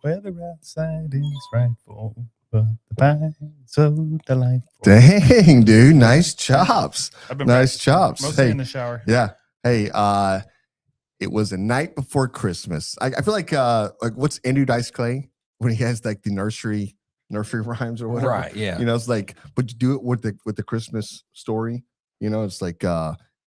Weather outside is frightful, but the pie so delightful. Dang, dude. Nice chops. I've been Nice chops. mostly in the shower. Yeah. Hey, it was the night before Christmas. I feel like what's Andrew Dice Clay when he has like the nursery rhymes or whatever. Right, yeah. You know, it's like, but you do it with the Christmas story. You know, it's like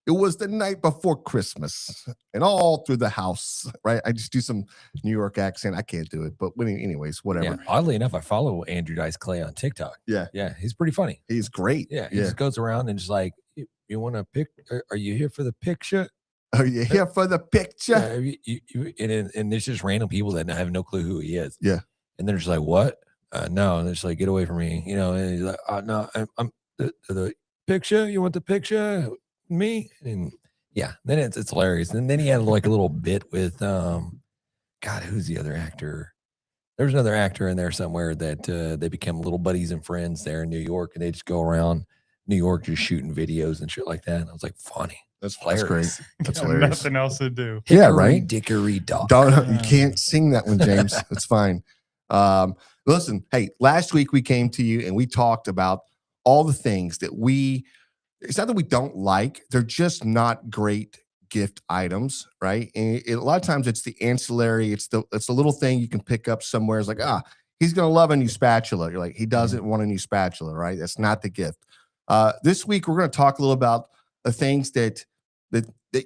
it was the night before Christmas and all through the house, right? I just do some New York accent. I can't do it, but anyways, whatever. Yeah. Oddly enough, I follow Andrew Dice Clay on TikTok. Yeah. Yeah, he's pretty funny. He's great. Yeah, he just goes around and just like, you want to pick? Are you here for the picture? Are you here for the picture? And there's just random people that have no clue who he is. Yeah. And they're just like, what? No. And they're just like, get away from me. You know, and he's like, no, I'm the picture. You want the picture? Me? And yeah, then it's hilarious. And then he had like a little bit with, God, who's the other actor? There's another actor in there somewhere that they become little buddies and friends there in New York. And they just go around New York just shooting videos and shit like that. And I was like, funny. That's great. That's hilarious. Nothing else to do. Yeah, right. Dickory dock. You can't sing that one, James. It's fine. Listen, hey, last week we came to you and we talked about all the things that it's not that we don't like, they're just not great gift items, right? And a lot of times it's the ancillary, it's the little thing you can pick up somewhere. It's like, he's gonna love a new spatula. You're like, he doesn't want a new spatula, right? That's not the gift. This week we're gonna talk a little about the things that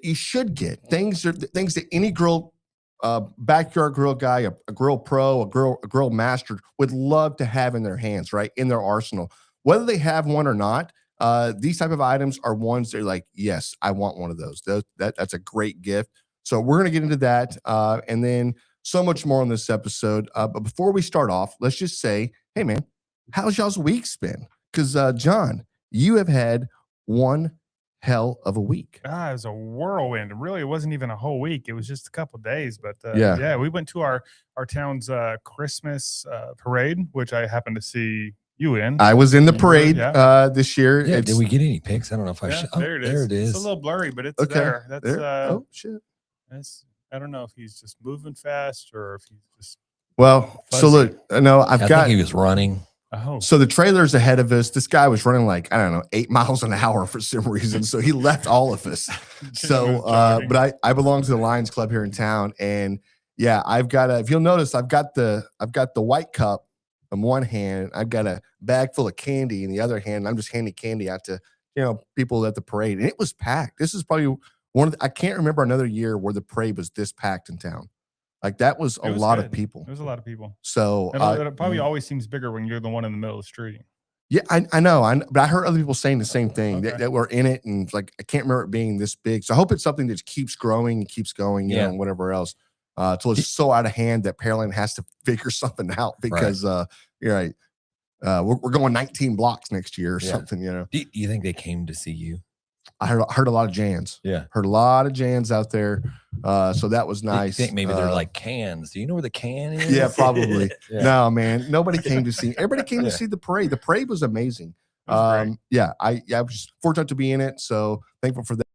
you should get. Things that any girl, backyard grill guy, a grill pro, a grill master would love to have in their hands, right? In their arsenal. Whether they have one or not, these type of items are ones they're like, yes, I want one of those. That's a great gift. So we're going to get into that and then so much more on this episode. But before we start off, let's just say, hey, man, how's y'all's week's been? Because, John, you have had one hell of a week. It was a whirlwind. Really, it wasn't even a whole week. It was just a couple of days. But yeah, we went to our town's Christmas parade, which I happened to see you in. I was in the parade this year. Yeah, did we get any pics? I don't know if I should. There it is. There it is. It's a little blurry, but it's okay. there. That's oh shit. I don't know if he's just moving fast or if he's just fuzzy. So look, no, I think he was running. Oh. So the trailer's ahead of us. This guy was running like, I don't know, 8 miles an hour for some reason. So he left all of us. So, but I belong to the Lions Club here in town. And yeah, I've got if you'll notice, I've got the white cup in one hand. I've got a bag full of candy in the other hand. I'm just handing candy out to, people at the parade. And it was packed. This is probably I can't remember another year where the parade was this packed in town. Like that was a lot of people. There was a lot of people. So it probably always seems bigger when you're the one in the middle of the street. Yeah, I know. But I heard other people saying the same thing that were in it, and like I can't remember it being this big. So I hope it's something that keeps growing and keeps going, and whatever else. Till it's so out of hand that Pearland has to figure something out because you're right. We're going 19 blocks next year or something. Do you think they came to see you? I heard a lot of Jans. Yeah. Heard a lot of Jans out there. So that was nice. I think maybe they're like cans. Do you know where the can is? Yeah, probably. No, man. Nobody came to see. Everybody came to see the parade. The parade was amazing. I was fortunate to be in it. So thankful for that.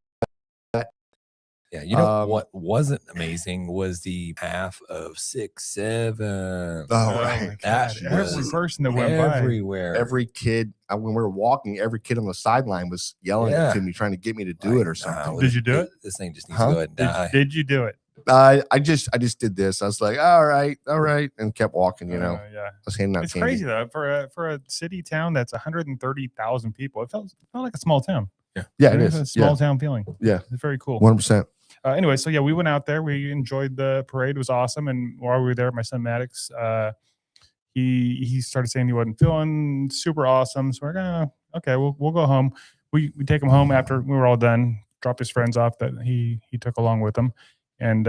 Yeah, what wasn't amazing was the path of 6, 7. Oh, right. That every person that went everywhere. Every kid, when we were walking, every kid on the sideline was yelling to me, trying to get me to do it or something. Did you do it? This thing just needs to go ahead and die. Did you do it? I just did this. I was like, all right, and kept walking. I was handing out. It's candy. crazy though for a city town that's 130,000 people. It felt like a small town. Yeah, it is a small town feeling. Yeah, it's very cool. 100%. Anyway, so we went out there. We enjoyed the parade. It was awesome. And while we were there, my son Maddox, he started saying he wasn't feeling super awesome. So we're gonna we'll go home. We take him home after we were all done. Dropped his friends off that he took along with him, and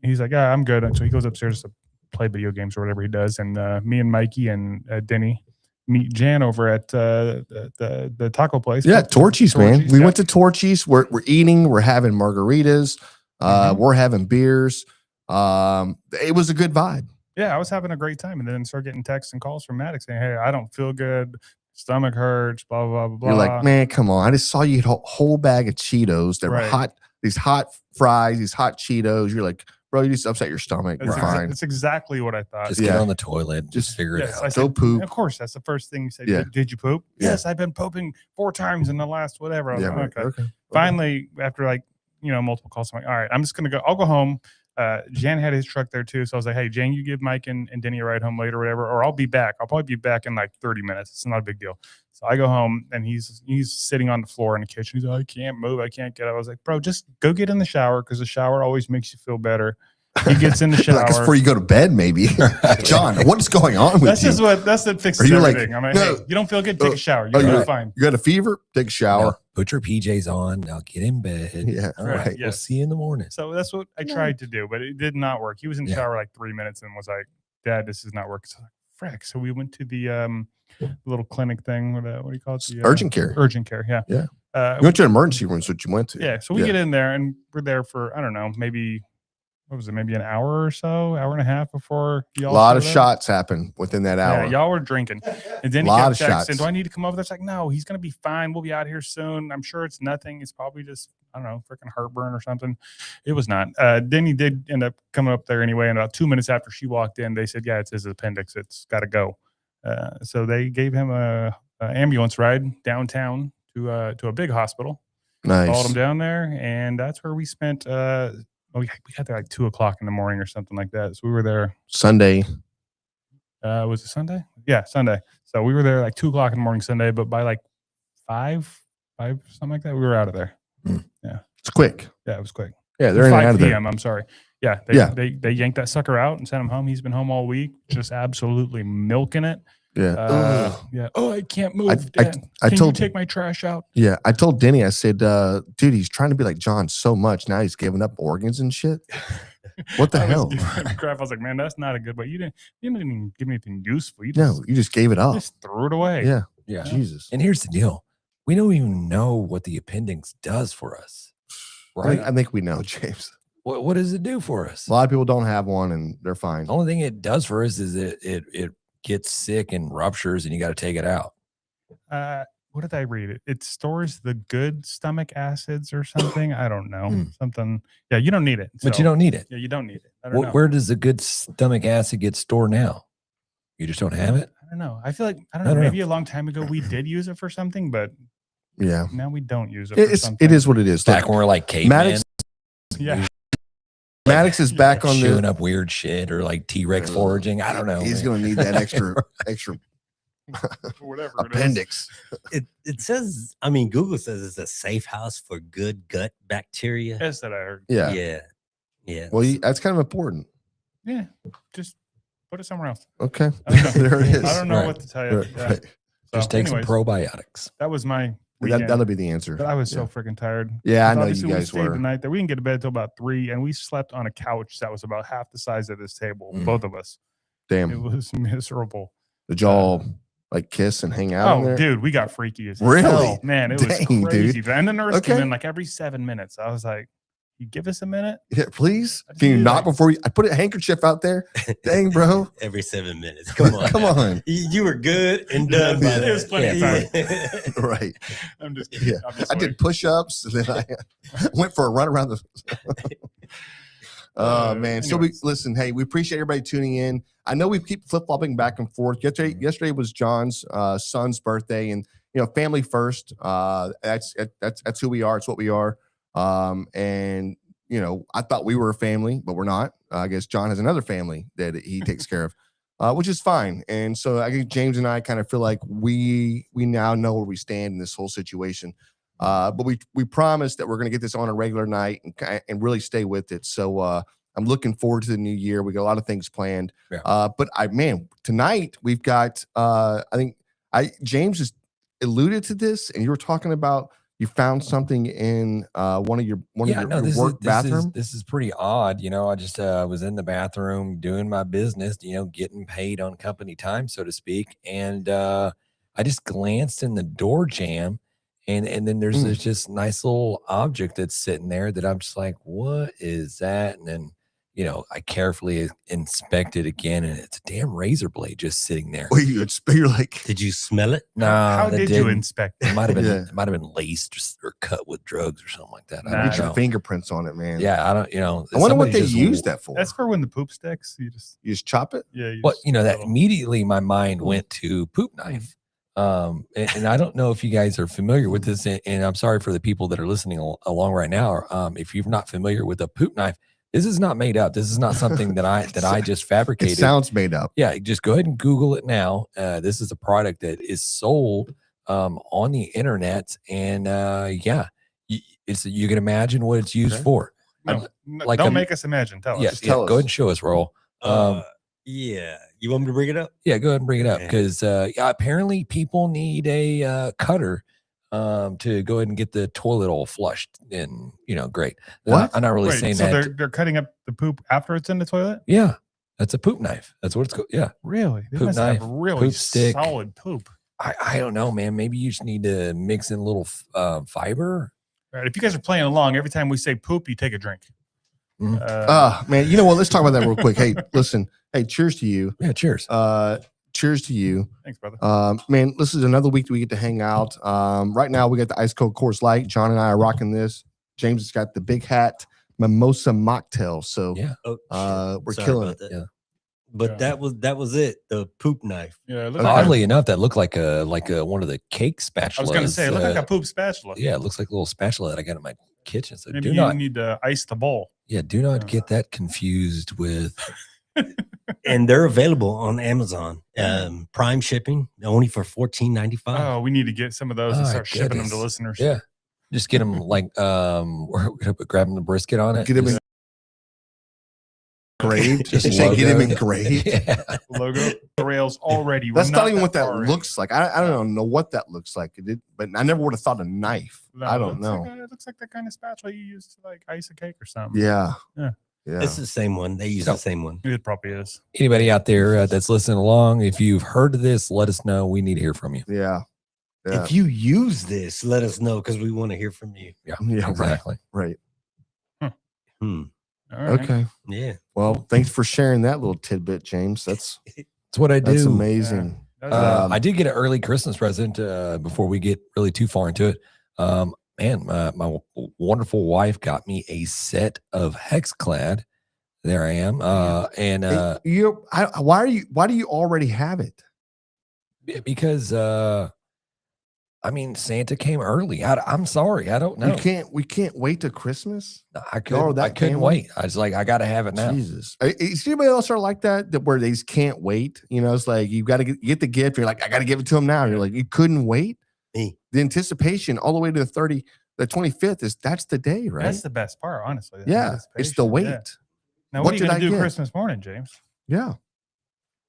he's like, I'm good. And so he goes upstairs to play video games or whatever he does. And me and Mikey and Denny meet Jan over at the taco place. Yeah, Torchy's, man. We went to Torchy's. We're eating. We're having margaritas. We're having beers. It was a good vibe. Yeah, I was having a great time, and then started getting texts and calls from Maddox saying, "Hey, I don't feel good. Stomach hurts. Blah blah blah blah." You're like, man, come on! I just saw you eat a whole bag of Cheetos that were hot. These hot fries, these hot Cheetos. You're like, bro, you just upset your stomach. You're fine. That's exactly what I thought. Just get on the toilet. Just figure it out. I Go said, poop. Of course, that's the first thing you said. Yeah. Did you poop? Yeah. Yes, I've been pooping 4 times in the last whatever. I was like, okay. Okay. Finally, after like, multiple calls, I'm like, all right, I'm just going to go. I'll go home. Jan had his truck there too. So I was like, hey, Jane, you give Mike and Denny a ride home later or whatever, or I'll be back. I'll probably be back in like 30 minutes. It's not a big deal. So I go home and he's sitting on the floor in the kitchen. He's like, I can't move. I can't get up. I was like, bro, just go get in the shower because the shower always makes you feel better. He gets in the shower. Like it's before you go to bed, maybe. John, what is going on with you? That's what fixes everything. I'm like, no, hey, you don't feel good? Take a shower. You're fine. You got a fever? Take a shower. Now, put your PJs on. Now get in bed. Yeah. All right. Yeah. We'll see you in the morning. So that's what I tried to do, but it did not work. He was in the shower like 3 minutes and was like, Dad, this is not working. So I'm like, frick. So we went to the little clinic thing. What do you call it? The, urgent care. Urgent care. Yeah. Yeah. You went to an emergency room. Is what you went to. Yeah. So we get in there and we're there for, I don't know, maybe, what was it? Maybe an hour or so, hour and a half before y'all. A lot of shots happened within that hour. Yeah, y'all were drinking. And then he kept texting, do I need to come over? That's like, no, he's going to be fine. We'll be out here soon. I'm sure it's nothing. It's probably just, I don't know, freaking heartburn or something. It was not. Then he did end up coming up there anyway. And about 2 minutes after she walked in, they said, yeah, it's his appendix. It's got to go. So they gave him a ambulance ride downtown to a big hospital. Nice. Followed him down there. And that's where we spent, we got there like 2:00 in the morning or something like that. So we were there Sunday. Was it Sunday? Yeah, Sunday. So we were there like 2:00 in the morning Sunday, but by like 5, something like that, we were out of there. Yeah. It's quick. Yeah, it was quick. Yeah, they're in and 5 out of there. p.m. I'm sorry. Yeah, they yanked that sucker out and sent him home. He's been home all week, just absolutely milking it. Yeah. Yeah. Oh, I can't move. Dad. I Can told you take my trash out? Yeah, I told Denny, I said, dude, he's trying to be like John so much. Now he's giving up organs and shit. What the hell? Crap. I was like, man, that's not a good way. You didn't even give me anything useful. You just gave it up. Just threw it away. Yeah. Yeah. Jesus. And here's the deal. We don't even know what the appendix does for us. Right? I think we know, James. What does it do for us? A lot of people don't have one and they're fine. The only thing it does for us is it gets sick and ruptures and you got to take it out. What did I read? It stores the good stomach acids or something. I don't know. Something. Yeah, you don't need it. But you don't need it. Yeah, you don't need it. I don't know. Where does the good stomach acid get stored now? You just don't have it? I don't know. I feel like, I don't know. Maybe a long time ago we did use it for something, but yeah, now we don't use it for something. It is what it is. Back when we're like cavemen. Yeah. Maddox is back on chewing up weird shit or like T-Rex foraging. I don't know. He's going to need that extra whatever appendix. It says, I mean, Google says it's a safe house for good gut bacteria. That's that I heard. Yeah. Yeah. Well, that's kind of important. Yeah. Just put it somewhere else. Okay. There it is. I don't know what to tell you. Right. Yeah. Right. So, Just take some probiotics. That was my weekend. That'll be the answer. But I was so freaking tired. Yeah, I know Obviously, you guys we stayed were. the night there. We didn't get to bed until about 3, and we slept on a couch that was about half the size of this table, both of us. Damn. It was miserable. Did y'all like kiss and hang out? Oh, dude, we got freaky as really? hell. Man, it was Dang, crazy. dude. And the nurse came in like every 7 minutes. I was like, you give us a minute? Yeah, please. Can you not before I put a handkerchief out there? Dang, bro. Every 7 minutes. Come on. Come on. You were good and done by that. It was plenty of time. Right. I'm just kidding. Yeah. I did push-ups and then I went for a run around the man. So listen, hey, we appreciate everybody tuning in. I know we keep flip-flopping back and forth. Yesterday was John's son's birthday, and family first. That's who we are. It's what we are. And I thought we were a family, but we're not. I guess John has another family that he takes care of, which is fine. And so I think James and I kind of feel like we now know where we stand in this whole situation. But we promised that we're going to get this on a regular night and really stay with it. So I'm looking forward to the new year. We got a lot of things planned. Yeah. But tonight we've got I think James just alluded to this, and you were talking about you found something in one of your work bathroom. This is pretty odd. I just was in the bathroom doing my business, getting paid on company time, so to speak. And I just glanced in the door jamb, and then there's this just nice little object that's sitting there that I'm just like, what is that? And then, I carefully inspect it again, and it's a damn razor blade just sitting there. Well, you're like, Did you smell it? No, How that did you didn't. inspect It it? might have been. Yeah. It might have been laced or cut with drugs or something like that. I Nah. don't get your know. fingerprints on it, man. Yeah, I don't. I wonder what somebody they just use that for. That's for when the poop sticks. You just chop it. yeah. Well, just that little- immediately my mind went to poop knife. And I don't know if you guys are familiar with this, and I'm sorry for the people that are listening along right now. If you're not familiar with a poop knife, this is not made up. This is not something that I just It fabricated. sounds made up. Yeah, just go ahead and Google it now. This is a product that is sold on the internet, and you can imagine what it's used Okay. for. No, like don't a- make us imagine. Tell Yeah, us. tell go us. ahead and show us, Roll. Yeah. You want me to bring it up? Yeah, go ahead and bring it up Yeah. because apparently people need a cutter to go ahead and get the toilet all flushed and great. What? I'm not really Wait, saying so that. they're cutting up the poop after it's in the toilet? Yeah, that's a poop knife. That's what it's called. Yeah, Really? They Poop must knife, have really poop stick. solid poop. I don't know, man. Maybe you just need to mix in a little fiber. All right. If you guys are playing along, every time we say poop, you take a drink. Mhm. Man, you know what? Let's talk about that real quick. Hey, listen. Hey, cheers to you. Yeah, cheers. Cheers to you. Thanks, brother. Man, this is another week that we get to hang out. Right now we got the ice cold Coors Light. John and I are rocking this. James has got the big hat mimosa mocktail. So Yeah. Oh, we're Sorry killing about it. that. Yeah. But Yeah. that was it. The poop knife. Yeah. It Okay. looks like Oddly enough, that looked like a one of the cake spatulas. I was going to say, it looked like a poop spatula. Yeah, it looks like a little spatula that I got in my kitchen. So Maybe do you not need to ice the bowl. do not Yeah. get that confused with And they're available on Amazon. Prime shipping only for $14.95. Oh, we need to get some of those and My start shipping them to goodness. listeners. Yeah. Just get them like we're gonna put grabbing the brisket on it. Get him Just- engraved. just You say get him logo. engraved. Yeah. Logo the rails already. We're That's not even what that far in. looks like. I don't know what that looks like. It did, but I never would have thought a knife. No, I it don't looks like know. it looks like the kind of spatula you use to like ice a cake or something. Yeah. Yeah. Yeah. It's the same one. They use So- the same one. It probably is. Anybody out there that's listening along, if you've heard of this, let us know. We need to hear from you. Yeah. Yeah. If you use this, let us know because we want to hear from you. Yeah, Yeah, exactly. Right. Hmm. All right. Okay. Yeah. Well, thanks for sharing that little tidbit, James. That's That's what I do. amazing. That was, I did get an early Christmas present before we get really too far into it. Man, my wonderful wife got me a set of Hexclad. There I am. Why do you already have it? Because Santa came early. I'm sorry, I don't know. We can't wait till Christmas. I Y'all are couldn't. I that couldn't family? wait. I was like, I got to have it now. Jesus. Is anybody else are like that where they just can't wait? It's like you got to get the gift. You're like, I got to give it to him now. You're like, you couldn't wait. Me. The anticipation all the way to the 25th that's the day, right? That's the best part, honestly. Yeah, it's the anticipation. wait. Yeah. Now, What what are you did going I to do get? Christmas morning, James? Yeah.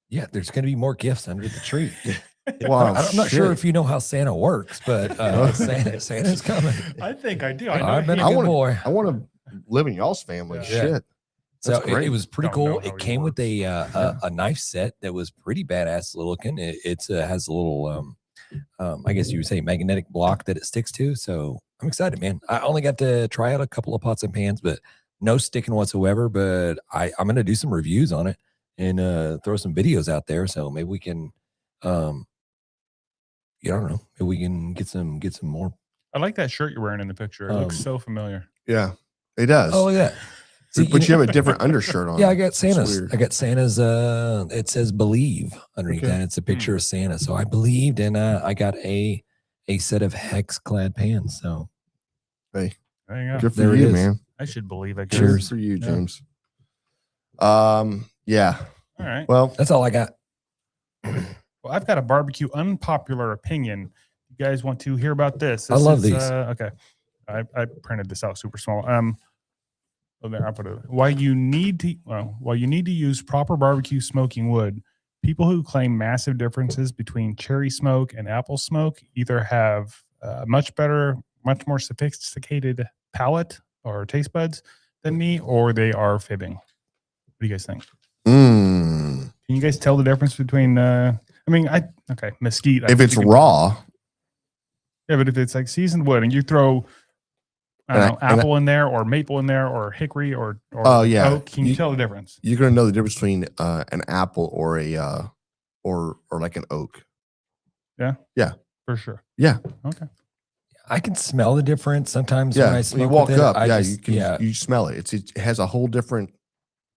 Yeah, there's going to be more gifts under the tree. Wow. I'm not sure shit. if you know how Santa works, but Santa's coming. I think I do. I know I've been he- a good boy. I want to live in y'all's family. Yeah. Shit. So That's it great. was pretty Don't know cool. how It he came with works. a knife set that was pretty badass looking. It has a little, I guess you would say, magnetic block that it sticks to. So I'm excited, man. I only got to try out a couple of pots and pans, but no sticking whatsoever. But I'm going to do some reviews on it and throw some videos out there. So maybe we can, I don't know, maybe we can get some more. I like that shirt you're wearing in the picture. It looks Um, so familiar. Yeah, it does. Oh, look at that. See, But you have a different undershirt on. Yeah, I got Santa's. weird. I got Santa's. It says "believe" underneath Okay. that. It's a picture of Santa. So I believed, and I got a set of hex-clad pans. So There you go. Good for There it you, is. man. I should believe I guess. Good Cheers. for you, Yeah. James. Yeah. All right. Well, that's all I got. Well, I've got a barbecue unpopular opinion. You guys want to hear about this? I love is, these. Okay. I printed this out super small. Oh, there, I put it. While you need to use proper barbecue smoking wood, people who claim massive differences between cherry smoke and apple smoke either have much more sophisticated palate or taste buds than me, or they are fibbing. What do you guys think? Can you guys tell the difference between? Mesquite. I if it's think you can- raw, yeah, but if it's like seasoned wood and you throw I don't know, apple in there or maple in there or hickory or Oh, yeah. oak. Can you tell the difference? You're gonna know the difference between an apple or a or like an oak. For sure. Yeah. Okay. I can smell the difference sometimes when Yeah, I when smoke you walk with it. up, I yeah, just- you can you smell it. It has a whole different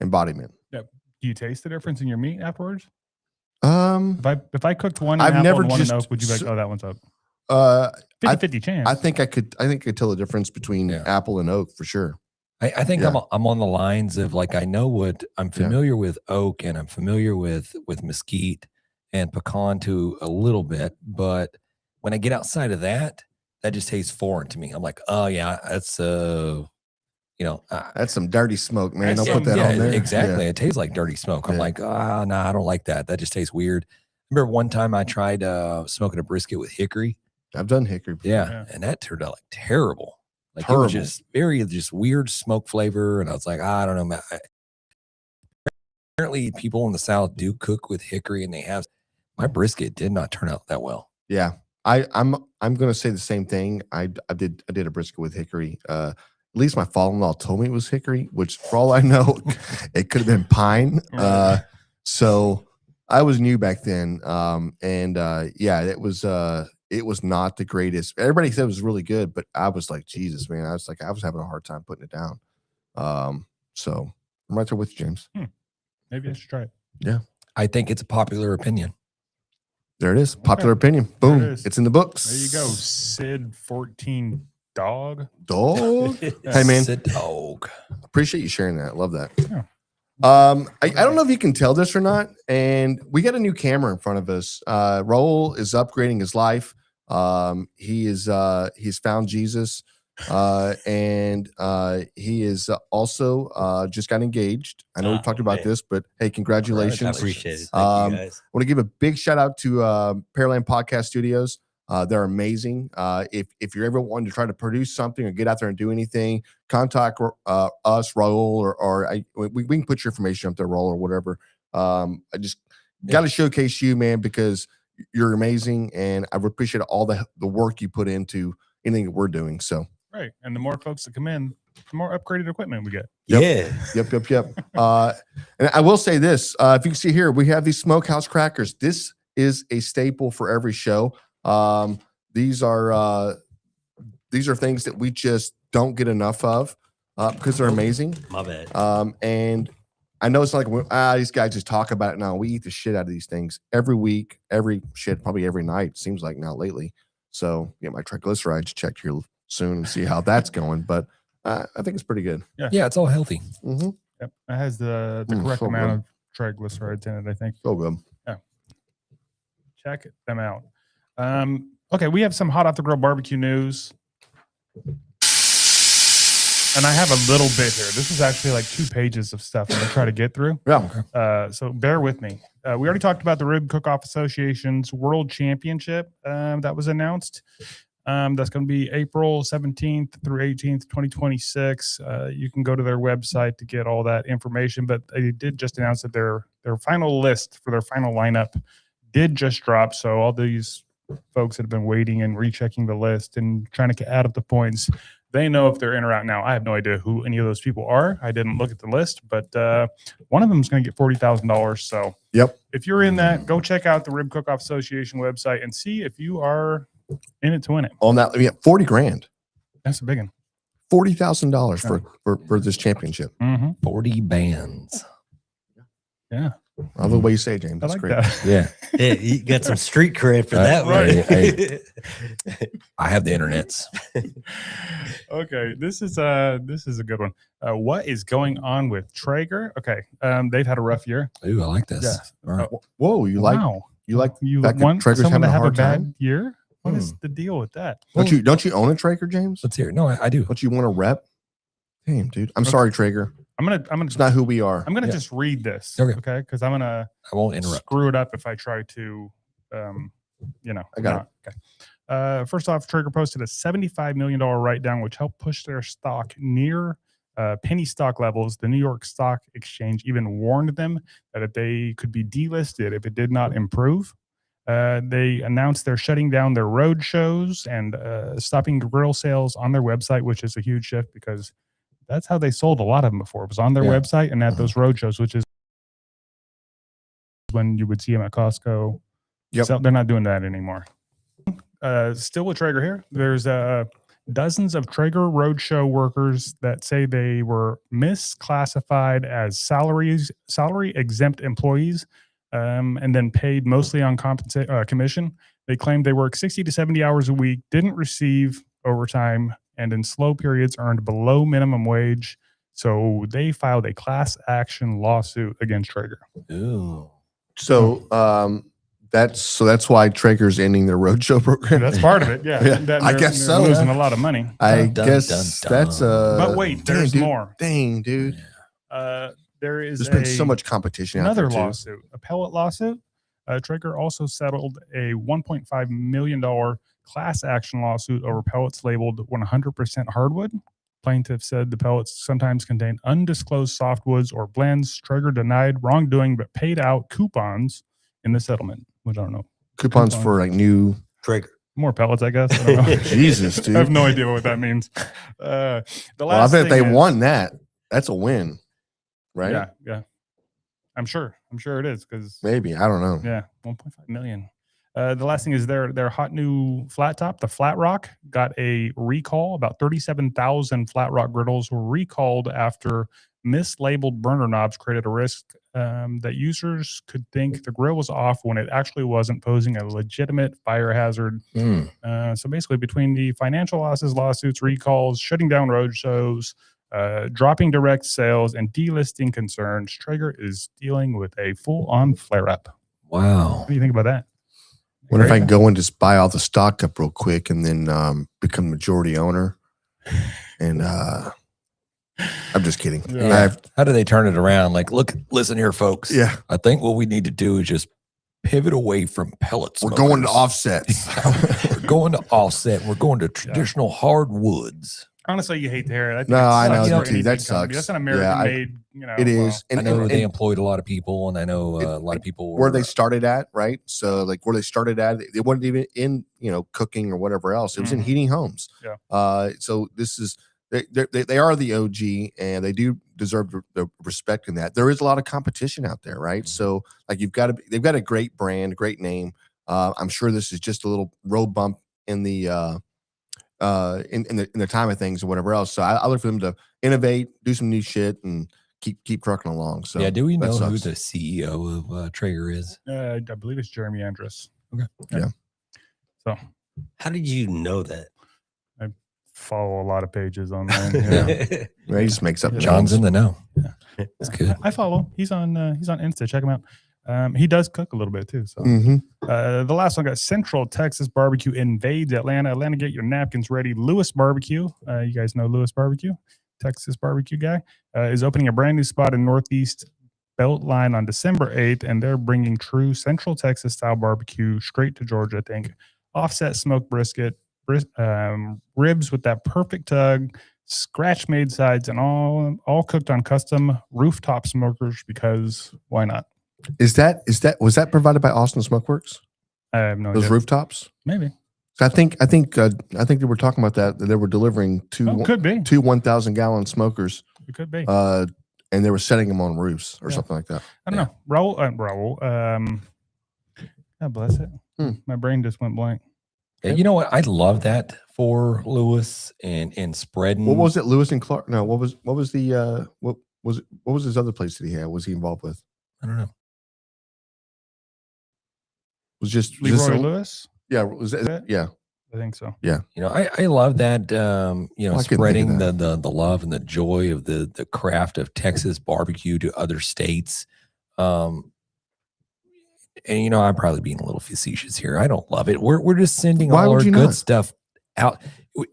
embodiment. Do you taste the difference in your meat afterwards? Um, If I cooked one in I've apple never and one in just oak, would you be like, oh, that one's oak? 50-50 chance. I think I could tell the difference between Yeah. apple and oak for sure. I think Yeah. I'm on the lines of like I know what I'm familiar with oak and I'm familiar with mesquite and pecan to a little bit, but when I get outside of that, that just tastes foreign to me. I'm like, oh yeah, that's That's some dirty smoke, man. That's Don't put that some- on there. Exactly. Yeah. It tastes like dirty smoke. I'm Yeah. like, no, I don't like that. That just tastes weird. Remember one time I tried smoking a brisket with hickory. I've done hickory. before. Yeah. And that turned out like terrible. Like it was just very weird smoke flavor. And I was like, I don't know, man. Apparently people in the South do cook with hickory and my brisket did not turn out that well. Yeah. I'm gonna say the same thing. I did a brisket with hickory. At least my father-in-law told me it was hickory, which for all I know, it could have been pine. So I was new back then. Yeah, it was not the greatest. Everybody said it was really good, but I was like, Jesus, man. I was having a hard time putting it down. So I'm right there with you, James. Maybe I should try it. I think it's a popular opinion. There it is. Popular opinion. There Boom. it is. It's in the books. There you go. Sid 14 dog. Dog. Yeah. Hey, man. Sid dog. Appreciate you sharing that. Love that. Yeah. I don't know if you can tell this or not. And we got a new camera in front of us. Raul is upgrading his life. He's found Jesus. And he is also just got engaged. I know we've talked about this, but hey, I congratulations. appreciate it. Thank you guys. I want to give a big shout out to Pearland Podcast Studios. They're amazing. If you're ever wanting to try to produce something or get out there and do anything, contact us, Raul, or we can put your information up there, Raul, or whatever. I just got to showcase you, man, because you're amazing, and I appreciate all the work you put into anything that we're doing. So. Right. And the more folks that come in, the more upgraded equipment we get. Yep. Yeah. Yep. And I will say this: if you can see here, we have these smokehouse crackers. This is a staple for every show. These are things that we just don't get enough of because they're amazing. My bad. And I know it's not like these guys just talk about it now. We eat the shit out of these things every week, probably every night. It seems like now lately. So get my triglycerides checked here soon and see how that's going. But I think it's pretty good. Yeah, it's all healthy. Mm-hmm. Yep. It has the correct so amount of triglycerides in it, I think. So good. Check them out. Okay, we have some hot off the grill barbecue news. And I have a little bit here. This is actually like 2 pages of stuff I'm going to try to get through. Yeah. So bear with me. We already talked about the Rib Cook-Off Association's World Championship that was announced. That's going to be April 17th through 18th, 2026. You can go to their website to get all that information, but they did just announce that their final list for their final lineup did just drop. So all these folks that have been waiting and rechecking the list and trying to add up the points, they know if they're in or out now. I have no idea who any of those people are. I didn't look at the list, but one of them is going to get $40,000. So if you're in that, go check out the Rib Cook-Off Association website and see if you are in it to win it. On that, we have $40,000. That's a big one. $40,000 for this championship. 40 bands. Yeah. I love the way you say it, James. I That's like great. that. Yeah. Yeah, you got some street cred for that one. Hey, I have the internets. Okay, this is a good one. What is going on with Traeger? Okay, they've had a rough year. Ooh, I like this. Yeah. All right. Whoa, you wow. like you that want Traeger's someone to having a have a hard bad time? year? What is the deal with that? Don't you own a Traeger, James? Let's hear it. No, I do. Don't you want to rep? Damn, dude. I'm sorry, Traeger. I'm gonna It's not who we are. I'm gonna Yeah. just read this. Okay. Because I'm gonna I won't interrupt. screw it up if I try to I got it. Okay. First off, Traeger posted a $75 million write-down, which helped push their stock near penny stock levels. The New York Stock Exchange even warned them that they could be delisted if it did not improve. They announced they're shutting down their road shows and stopping grill sales on their website, which is a huge shift because that's how they sold a lot of them before. It was on their website and at those road shows, which is when you would see them at Costco. Yep. So they're not doing that anymore. Still with Traeger here. There's dozens of Traeger Roadshow workers that say they were misclassified as salary exempt employees, and then paid mostly on commission. They claimed they worked 60 to 70 hours a week, didn't receive overtime, and in slow periods earned below minimum wage. So they filed a class action lawsuit against Traeger. Ooh. So that's why Traeger's ending their roadshow program. That's part of it. Yeah, Yeah, I guess they're so. losing a lot of money. I Dun, guess dun, dun. that's But wait, there's dude, more. Dang, dude. There is There's been so much competition out there another too. lawsuit, appellate lawsuit. Traeger also settled a $1.5 million class action lawsuit over pellets labeled 100% hardwood. Plaintiff said the pellets sometimes contain undisclosed softwoods or blends. Traeger denied wrongdoing but paid out coupons in the settlement, which I don't know. Coupons for like new Traeger. More pellets, I guess. I don't know. Jesus, dude. I have no idea what that means. The last Well, I bet if thing they is- won that, that's a win, right? Yeah. I'm sure it is because Maybe. I don't know. yeah, 1.5 million. The last thing is their hot new flat top, the Flat Rock, got a recall. About 37,000 Flat Rock griddles were recalled after mislabeled burner knobs created a risk that users could think the grill was off when it actually wasn't, posing a legitimate fire hazard. So basically, between the financial losses, lawsuits, recalls, shutting down road shows, dropping direct sales, and delisting concerns, Traeger is dealing with a full-on flare-up. Wow. What do you think about that? What if I can go and just buy all the stock up real quick and then become majority owner? And I'm just kidding. Yeah. How do they turn it around? Like, look, listen here, folks. Yeah. I think what we need to do is just pivot away from pellets. We're going to offsets. We're going to offset. We're going to traditional hardwoods. Honestly, you hate to hear it. think No, it I sucks know, for dude, any that big company. sucks. That's an Yeah, American-made, It is. I know they employed a lot of people, and I know a lot of people where they started at, right? So like where they started at, it wasn't even in, cooking or whatever else. It was in heating homes. Yeah. So this is, they are the OG and they do deserve the respect in that. There is a lot of competition out there, right? So like they've got a great brand, great name. I'm sure this is just a little road bump in the in the time of things or whatever else. So I look for them to innovate, do some new shit, and keep trucking along. So yeah, do we that know who sucks. the CEO of Traeger is? I believe it's Jeremy Andrus. Okay. Yeah. So How did you know that? follow a lot of pages on there. Right, he just makes up. John's in names. the know. Yeah. That's good. I follow. He's on Insta. Check him out. He does cook a little bit too. So Mhm. the last one got Central Texas Barbecue invades Atlanta. Atlanta, get your napkins ready. Lewis Barbecue. You guys know Lewis Barbecue, Texas barbecue guy, is opening a brand new spot in Northeast Beltline on December 8th, and they're bringing true Central Texas style barbecue straight to Georgia. I think offset smoked brisket, ribs with that perfect tug, scratch made sides, and all cooked on custom rooftop smokers, because why not? Was that provided by Austin Smokeworks? I have no Those idea. rooftops? Maybe. So I think they were talking about that they were delivering Could be. two 1,000-gallon smokers, It could be. and they were setting them on roofs or Yeah. something like that. I don't know. Raul. God bless it. My brain just went blank. Yeah, you know what? I love that for Lewis and spreading. What was it, Lewis and Clark? No, what was his other place that he had? Was he involved with? I don't know. Was just Leroy Lewis? Yeah, was it? Yeah. I think so. You know, I love that. I couldn't think Spreading of the love and the joy of the craft of Texas barbecue to other states. And you know, I'm probably being a little facetious here. I don't love it. We're just sending Why all would our you good not? stuff out.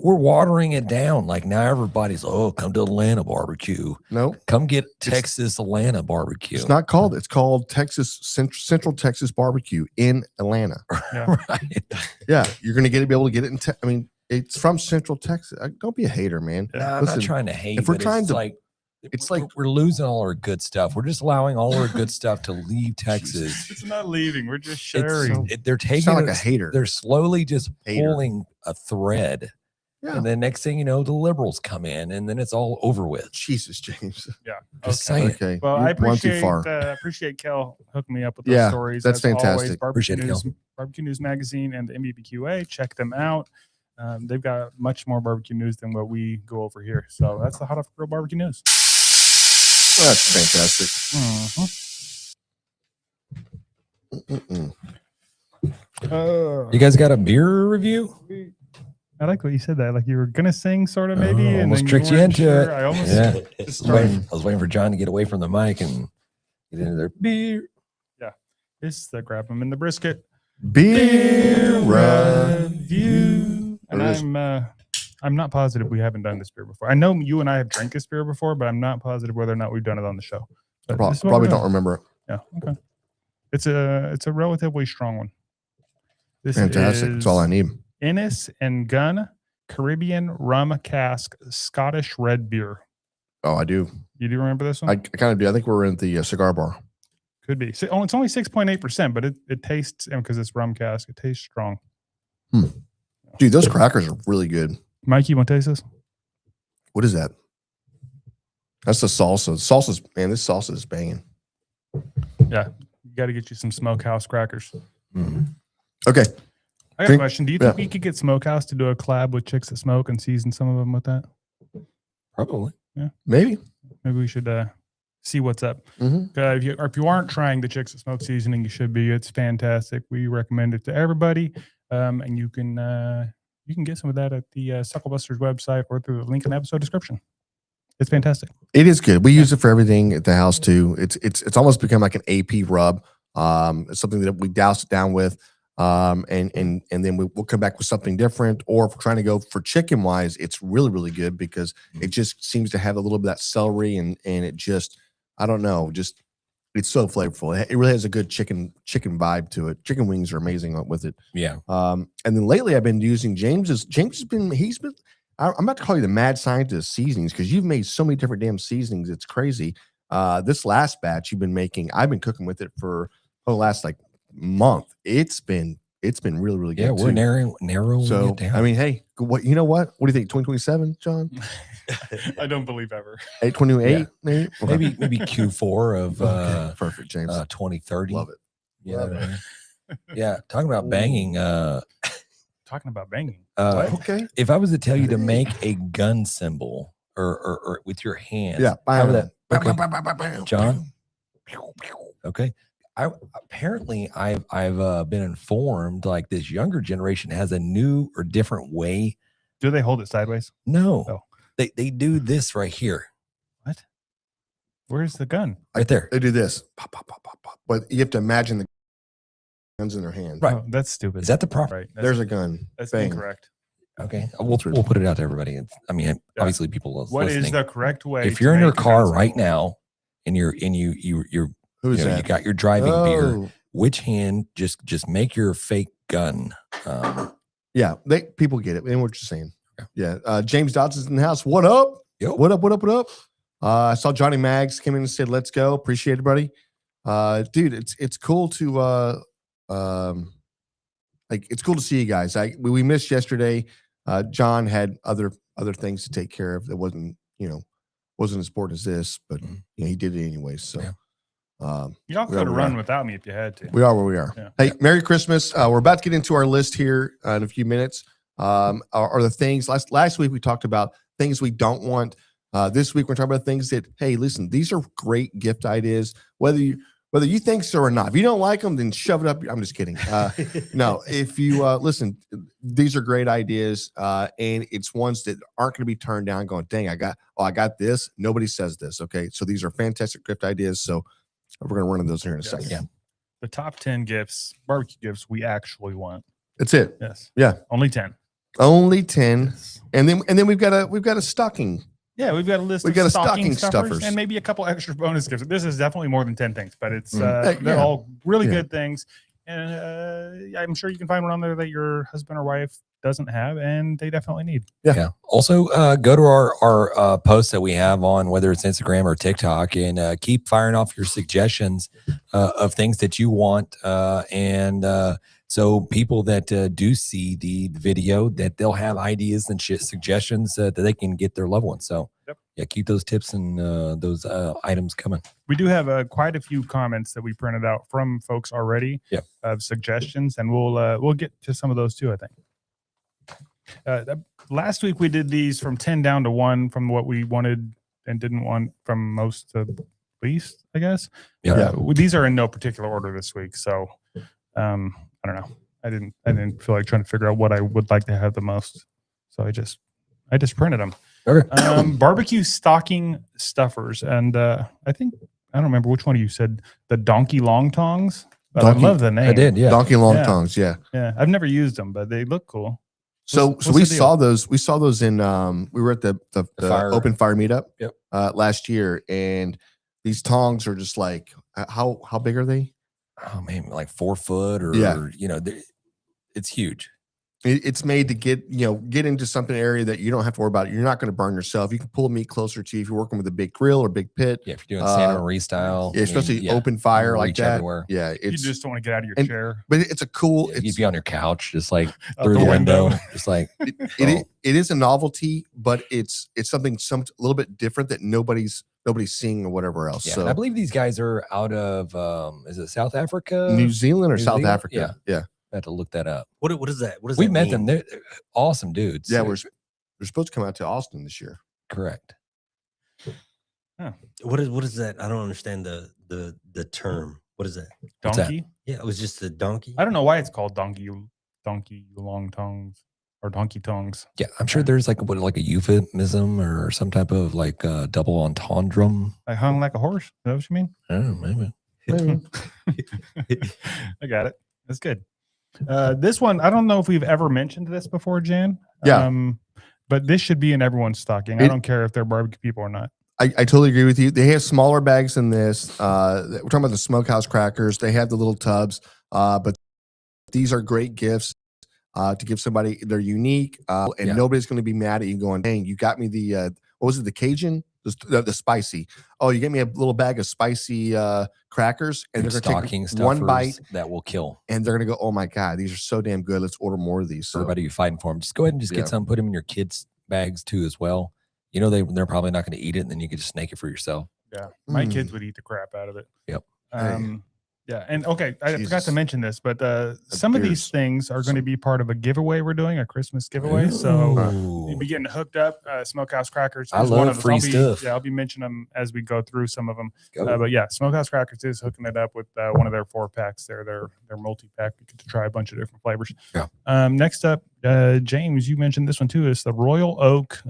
We're watering it down. Like now, everybody's come to Atlanta barbecue. No, Come get Texas Atlanta barbecue. it's not called. It's called Texas Central Texas Barbecue in Atlanta. right. Yeah, you're gonna be able to get it in. It's from Central Texas. Don't be a hater, man. No, I'm Listen, not trying to hate. if we're but trying it's to- like It's like we're losing all our good stuff. We're just allowing all our good stuff to leave Texas. It's not leaving. We're just It's, sharing. they're you taking sound like a us- hater. They're slowly just Hater. pulling a thread. Yeah. And then next thing you know, the liberals come in and then it's all over with. Jesus, James. Yeah. Just Okay. saying. Okay. Well, I You've gone too appreciate Kel hooking me up with those Yeah, stories. that's As always, fantastic. Barbecue Appreciate it, News, Barbecue News Magazine and the MBBQA. Check them out. They've got much more barbecue news than what we go over here. So that's the Hot Off the Grill Barbecue News. That's fantastic. Mhm. You guys got a beer review? I like what you said that. Like you were gonna sing, sort of maybe. Oh, and almost then tricked you weren't into sure. it. I almost Yeah. just I was started. waiting for John to get away from the mic and get into their beer. It's the grab them in the brisket Beer review. And There it is. I'm not positive we haven't done this beer before. I know you and I have drank this beer before, but I'm not positive whether or not we've done it on the show. But this is what Probably we're don't doing. remember it. Yeah. Okay. It's a relatively strong one. This Fantastic. That's all I need. Innis and Gunn Caribbean Rum Cask Scottish Red Beer. Oh, I do. You do remember this one? I kind of do. I think we're in the cigar bar. Could be. So, it's only 6.8%, but it tastes, because it's rum cask, it tastes strong. Dude, those crackers are really good. Mike, you want to taste this? What is that? That's the salsa. Salsa's, man, this salsa is banging. Yeah. You got to get you some smokehouse crackers. Okay. I got a Drink- question. Do you think we could get Smokehouse to do a collab with Chicks That Smoke and season some of them with that? Probably. Maybe. Maybe we should see what's up. Mhm. If you aren't trying the Chicks That Smoke seasoning, you should be. It's fantastic. We recommend it to everybody. And you can get some of that at the Sucklebusters website or through the link in the episode description. It's fantastic. It is good. We use it for everything at the house too. It's almost become like an AP rub. It's something that we douse it down with. And then we'll come back with something different. Or if we're trying to go for chicken wise, it's really, really good because it just seems to have a little bit of that celery and it just, I don't know, just it's so flavorful. It really has a good chicken vibe to it. Chicken wings are amazing with it. Yeah. And then lately I've been using James has been I'm about to call you the mad scientist seasonings because you've made so many different damn seasonings. It's crazy. This last batch you've been making, I've been cooking with it for the last like month. It's been really, really good. Yeah, we're too. narrowing So it down. I mean, hey, what you know what? What do you think? 2027, John? I don't believe ever. 828, maybe? Okay. maybe Q4 of Okay, perfect, James. 2030. Love it. Yeah, Love it. man. Yeah. Talking about banging. Talking about banging. Okay. If I was to tell you to make a gun symbol or with your hands, Yeah. how would that? Okay. Okay. John. Okay. Apparently I've been informed like this younger generation has a new or different way. Do they hold it sideways? No, Oh. they do this right here, What? Where's the gun? right there. They do this. Pop, pop, pop, pop, pop. But you have to imagine the guns in their hand. Right. Oh, that's stupid. Is that the proper? right? There's a gun. That's Bang. incorrect. Okay, we'll put it out to everybody. I mean, obviously people What is listening. the correct way? If to you're in your make a car gun right symbol? now and you're Who's you that? you got your driving beer, Oh, which hand just make your fake gun. yeah, people get it. And what you're saying. Yeah. Yeah. James Dodson's in the house. What up? Yo. What up? What up? What up? I saw Johnny Maggs came in and said, "Let's go." Appreciate it, buddy. Dude, it's cool to it's cool to see you guys. We missed yesterday. John had other things to take care of that wasn't as important as this, but Mhm. he did it anyway. So Yeah. Y'all We are could have where we run are. without me if you had to. we are where we are. Yeah. Hey, Merry Christmas. We're about to get into our list here in a few minutes. Are the things last week we talked about things we don't want. This week we're talking about things that, hey, listen, these are great gift ideas. Whether you think so or not. If you don't like them, then shove it up. I'm just kidding. No, if you listen, these are great ideas, and it's ones that aren't going to be turned down. Going, dang, I got this. Nobody says this. Okay, so these are fantastic gift ideas. So we're going to run into those here in a Yes. second. Yeah. The top 10 gifts, barbecue gifts we actually want. That's it. Yes. Yeah. Only 10. Only 10, and then we've got a stocking. Yeah, we've got a list. We of got a stocking stocking stuffers stuffers. and maybe a couple extra bonus gifts. This is definitely more than 10 things, but it's Hey, they're yeah. all really Yeah. good things. And I'm sure you can find one on there that your husband or wife doesn't have, and they definitely need. Yeah. Also, go to our posts that we have on whether it's Instagram or TikTok, and keep firing off your suggestions of things that you want. So people that do see the video, that they'll have ideas and suggestions that they can get their loved ones. So yeah, keep those tips and those items coming. We do have quite a few comments that we printed out from folks already of suggestions, and we'll get to some of those too, I think. Last week we did these from 10 down to 1, from what we wanted and didn't want, from most to least, I guess. These are in no particular order this week, so I don't know. I didn't feel like trying to figure out what I would like to have the most, so I just printed them. Okay. Barbecue stocking stuffers, and I don't remember which one of you said the donkey long tongs, but I love the name. I did, yeah. Donkey long tongs, yeah. I've never used them, but they look cool. So we saw those. We saw those in. We were at the open fire meetup last year, and these tongs are just like how big are they? Oh man, like 4 foot, or it's huge. It's made to get into something area that you don't have to worry about. You're not going to burn yourself. You can pull the meat closer to you if you're working with a big grill or big pit. Yeah, if you're doing Santa Maria style, especially open fire like that. Everywhere. Yeah, you just don't want to get out of your chair. But it's a cool. You'd be on your couch, just like through the window, just like it is a novelty, but it's something a little bit different that nobody's seeing or whatever else. Yeah, so and I believe these guys are out of is it South Africa, New Zealand, or South Africa? Yeah. I had to look that up. What is that? What does we that met mean? them? They're awesome dudes. Yeah, we're supposed to come out to Austin this year. Correct. What is that? I don't understand the term. What is that? Donkey? Yeah, it was just a donkey. I don't know why it's called donkey long tongs or donkey tongues. Yeah, I'm sure there's like a euphemism or some type of like double entendre. Like hung like a horse. Is that what you mean? I don't know, maybe. I got it. That's good. This one, I don't know if we've ever mentioned this before, Jan. Yeah. But this should be in everyone's stocking. I don't care if they're barbecue people or not. I totally agree with you. They have smaller bags than this. We're talking about the smokehouse crackers. They have the little tubs, but these are great gifts to give somebody. They're unique, and nobody's going to be mad at you going, dang, you got me the, what was it, the Cajun? The spicy. Oh, you get me a little bag of spicy crackers, and they're going to take one bite that will kill. And they're going to go, oh my God, these are so damn good. Let's order more of these. So everybody you're fighting for them, just go ahead and just get some, put them in your kids' bags too as well. You know, they're probably not going to eat it, and then you can just snake it for yourself. Yeah. My kids would eat the crap out of it. Yep. Yeah. And okay, I forgot to mention this, but some of these things are going to be part of a giveeway we're doing, a Christmas giveaway. So you'll be getting hooked up. Smokehouse Crackers. I love free stuff. Yeah, I'll be mentioning them as we go through some of them. But yeah, Smokehouse Crackers is hooking it up with one of their 4-packs there. Their multi-pack. You get to try a bunch of different flavors. Yeah. Next up, James, you mentioned this one too. It's the Royal Oak.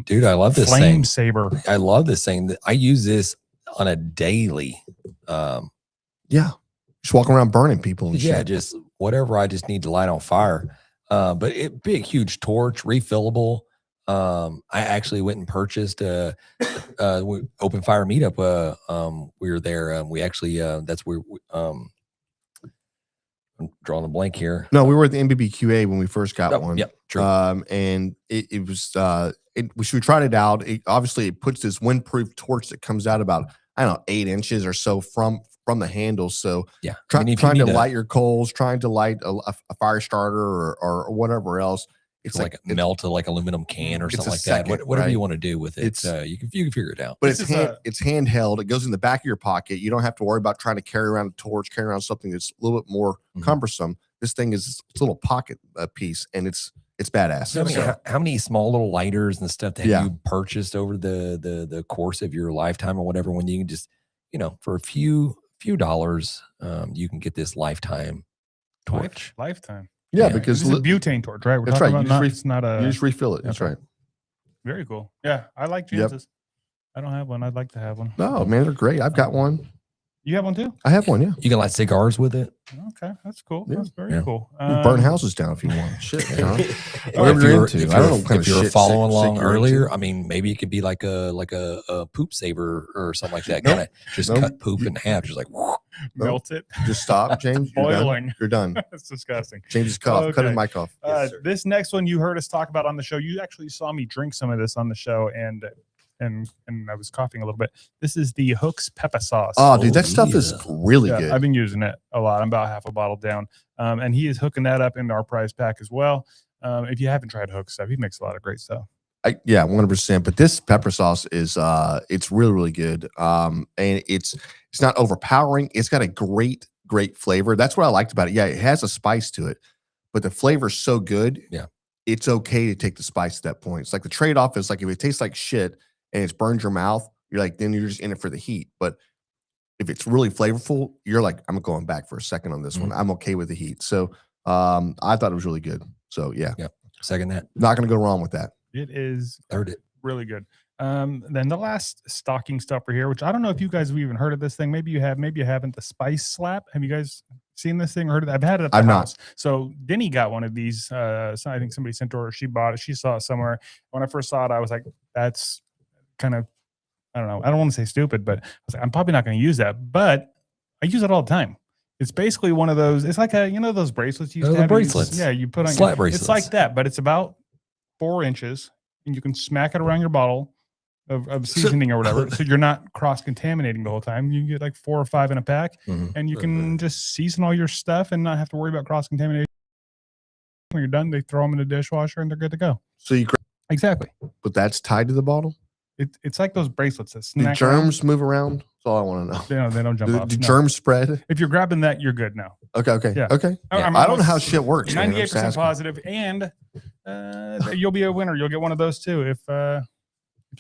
Dude, I love this Flame thing. Saber. I love this thing. I use this on a daily. Yeah. Just walking around burning people and shit. Just whatever I just need to light on fire. But big, huge torch, refillable. I actually went and purchased open fire meetup. We were there. We actually that's where I'm drawing a blank here. No, we were at the MBBQA when we first got one. Yep, true. And it was we tried it out. Obviously it puts this windproof torch that comes out about 8 inches or so from the handle. So trying to light your coals, trying to light a fire starter or whatever else. It's like melt a aluminum can or something like that. Whatever you want to do with it, you can figure it out. But it's handheld. It goes in the back of your pocket. You don't have to worry about trying to carry around a torch, carry around something that's a little bit more cumbersome. This thing is a little pocket piece, and it's badass. So, how many small little lighters and stuff that you purchased over the course of your lifetime or whatever, when you can just, for a few dollars, you can get this lifetime torch. Lifetime. Yeah, because it's a butane torch, right? That's right. It's not a. You just refill it. That's right. Very cool. Yeah, I like James's. I don't have one. I'd like to have one. No, man, they're great. I've got one. You have one too? I have one. Yeah. You can light cigars with it. Okay, that's cool. Yeah. That's very cool. You can burn houses down if you want. Shit, John. Or Whatever you're if into. I don't know what kind if of you're shit following sick along you're earlier, into. I mean, maybe it could be like a poop saver or something like that. Nope. Kind of just Nope. cut poop in half, just like. Melt it. Just stop, James. You're Boiling. done. You're done. That's disgusting. James is cut Okay. his mic off. Yes, sir. This next one you heard us talk about on the show. You actually saw me drink some of this on the show, and I was coughing a little bit. This is the Hooks pepper sauce. Oh, dude, that stuff yeah. is really Yeah, good. I've been using it a lot. I'm about half a bottle down. And he is hooking that up into our prize pack as well. If you haven't tried Hook stuff, he makes a lot of great stuff. Yeah, 100%. But this pepper sauce is it's really, really good. And it's not overpowering. It's got a great flavor. That's what I liked about it. Yeah, it has a spice to it, but the flavor's so good. Yeah. It's okay to take the spice at that point. It's like the trade-off is like if it tastes like shit and it's burned your mouth, you're like, then you're just in it for the heat. But if it's really flavorful, you're like, I'm going back for a second on this one. I'm okay with the heat. So I thought it was really good. So yeah. Second that. Not going to go wrong with that. It is Third it. really good. Then the last stocking stuffer here, which I don't know if you guys have even heard of this thing. Maybe you have, maybe you haven't. The Spice Slap. Have you guys seen this thing or heard of it? I've had it at the I've not. house. So Denny got one of these. So I think somebody sent to her. She bought it. She saw it somewhere. When I first saw it, I was like, that's kind of, I don't know. I don't want to say stupid, but I was like, I'm probably not going to use that. But I use it all the time. It's basically one of those. It's like those bracelets you used to the have. bracelets. You put on Slap It's bracelets. like that, but it's about 4 inches, and you can smack it around your bottle of seasoning or whatever. So you're not cross contaminating the whole time. You get like 4 or 5 in a pack, and you can just season all your stuff and not have to worry about cross contamination. When you're done, they throw them in the dishwasher and they're good to go. So Exactly. but that's tied to the bottle. It's like those bracelets that Do snack germs move around? That's all I want to know. around. They don't jump Do off. No. germs spread? If you're grabbing that, you're good now. Okay. Yeah. Okay. I'm I don't know how almost shit works. man. I'm just 98% asking. positive, and you'll be a winner. You'll get one of those too if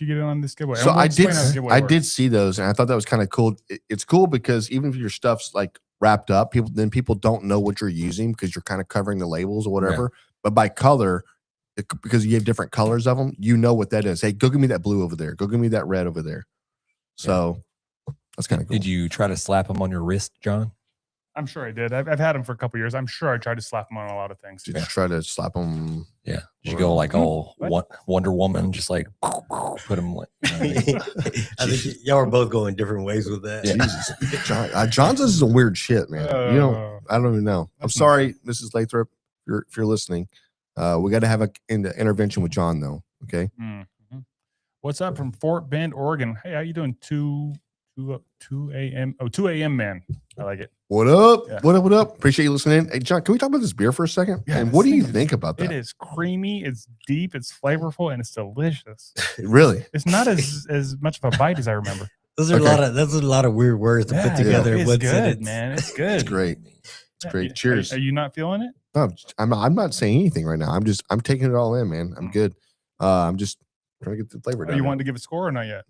you get it on this giveaway. So And we'll explain how the I giveaway did works. see those, and I thought that was kind of cool. It's cool because even if your stuff's like wrapped up, people don't know what you're using because you're kind of covering the labels or whatever. But by color, because you have different colors of them, you know what that is. Hey, go give me that blue over there. Go give me that red over there. So that's kind of cool. Did you try to slap them on your wrist, John? I'm sure I did. I've had them for a couple years. I'm sure I tried to slap them on a lot of things. Did you try to slap them? Yeah. Did you go like all What? Wonder Woman, just like put them like. I think y'all are both going different ways with that. Jesus, John's is some weird shit, man. You don't. I don't even know. I'm sorry, Mrs. Lathrop, if you're listening. We got to have an intervention with John, though. Okay. Mhm. What's up from Fort Bend, Oregon? Hey, how you doing? 2 a.m. Oh, 2 a.m. man. I like it. What up? Yeah. What up? What up? Appreciate you listening. Hey, John, can we talk about this beer for a second? Yeah, and this what do you thing is- think about It that? is creamy. It's deep. It's flavorful, and it's delicious. Really? It's not as much of a bite as I remember. Those are a lot of weird words to put Yeah, together. It's What's in good, it. man. It's good. It's great. It's great. Cheers. Are you not feeling it? No, I'm not saying anything right now. I'm taking it all in, man. I'm good. I'm just trying to get the flavor Are down. you there. wanting to give a score or not yet?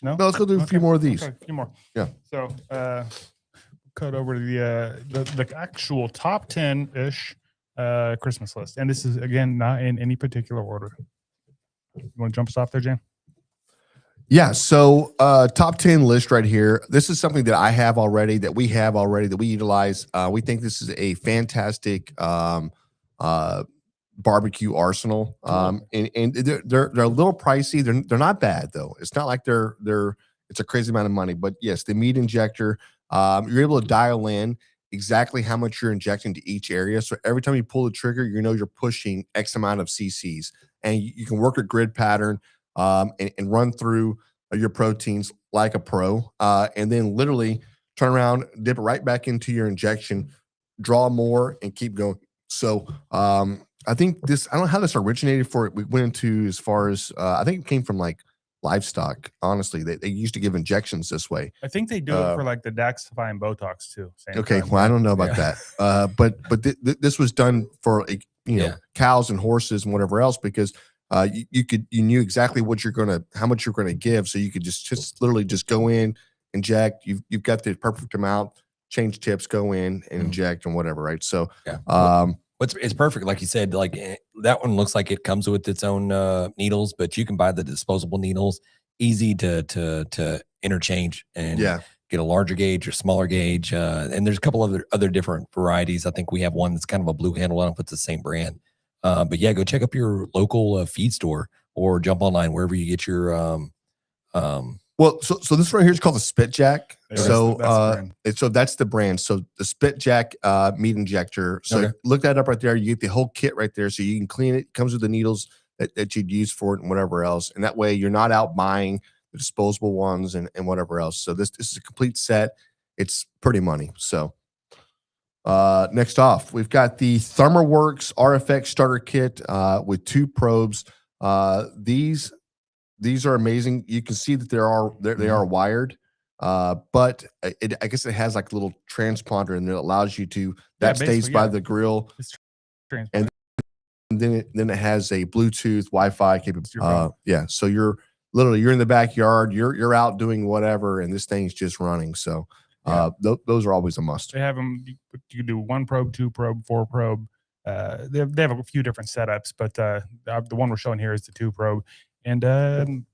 No. No, let's go do a few more of these. Okay, a few more. Yeah. So cut over to the actual top 10-ish Christmas list. And this is again not in any particular order. You want to jump us off there, Jan? Yeah. So top 10 list right here. This is something that I have already, that we have already, that we utilize. We think this is a fantastic barbecue arsenal. And they're a little pricey. They're not bad though. It's not like it's a crazy amount of money, but yes, the meat injector, you're able to dial in exactly how much you're injecting to each area. So every time you pull the trigger, you know you're pushing X amount of cc's, and you can work a grid pattern and run through your proteins like a pro, and then literally turn around, dip it right back into your injection, draw more, and keep going. So I think I don't know how this originated for it. We went into as far as I think it came from like livestock. Honestly, they used to give injections this way. I think they do it for like the Daxify and Botox too. Same Okay, time. well I don't know about that, but this was done for like, cows and horses and whatever else, because you knew exactly how much you're gonna give, so you could just literally just go in, inject. You've got the perfect amount, change tips, go in and inject and whatever, right? So It's perfect, like you said. Like that one looks like it comes with its own needles, but you can buy the disposable needles, easy to interchange and get a larger gauge or smaller gauge. And there's a couple other different varieties. I think we have one that's kind of a blue handle. I don't know if it's the same brand. But yeah, go check up your local feed store or jump online wherever you get your Well, so this right here is called the Spit Jack. Yeah, So that's the brand. so that's the brand. So the Spit Jack meat injector. So Okay. look that up right there. You get the whole kit right there, so you can clean it. It comes with the needles that you'd use for it and whatever else. And that way you're not out buying the disposable ones and whatever else. So this is a complete set. It's pretty money. So next off, we've got the ThermoWorks RFX starter kit with 2 probes. These are amazing. You can see that they are wired, but I guess it has like a little transponder and it allows you to that stays basically, by yeah. the grill. It's trans- And then it has a Bluetooth Wi-Fi Your capability. phone. Yeah, so you're in the backyard, you're out doing whatever, and this thing's just running. So those are always a must. They have them. You do 1 probe, 2 probe, 4 probe. They have a few different setups, but the one we're showing here is the 2 probe. And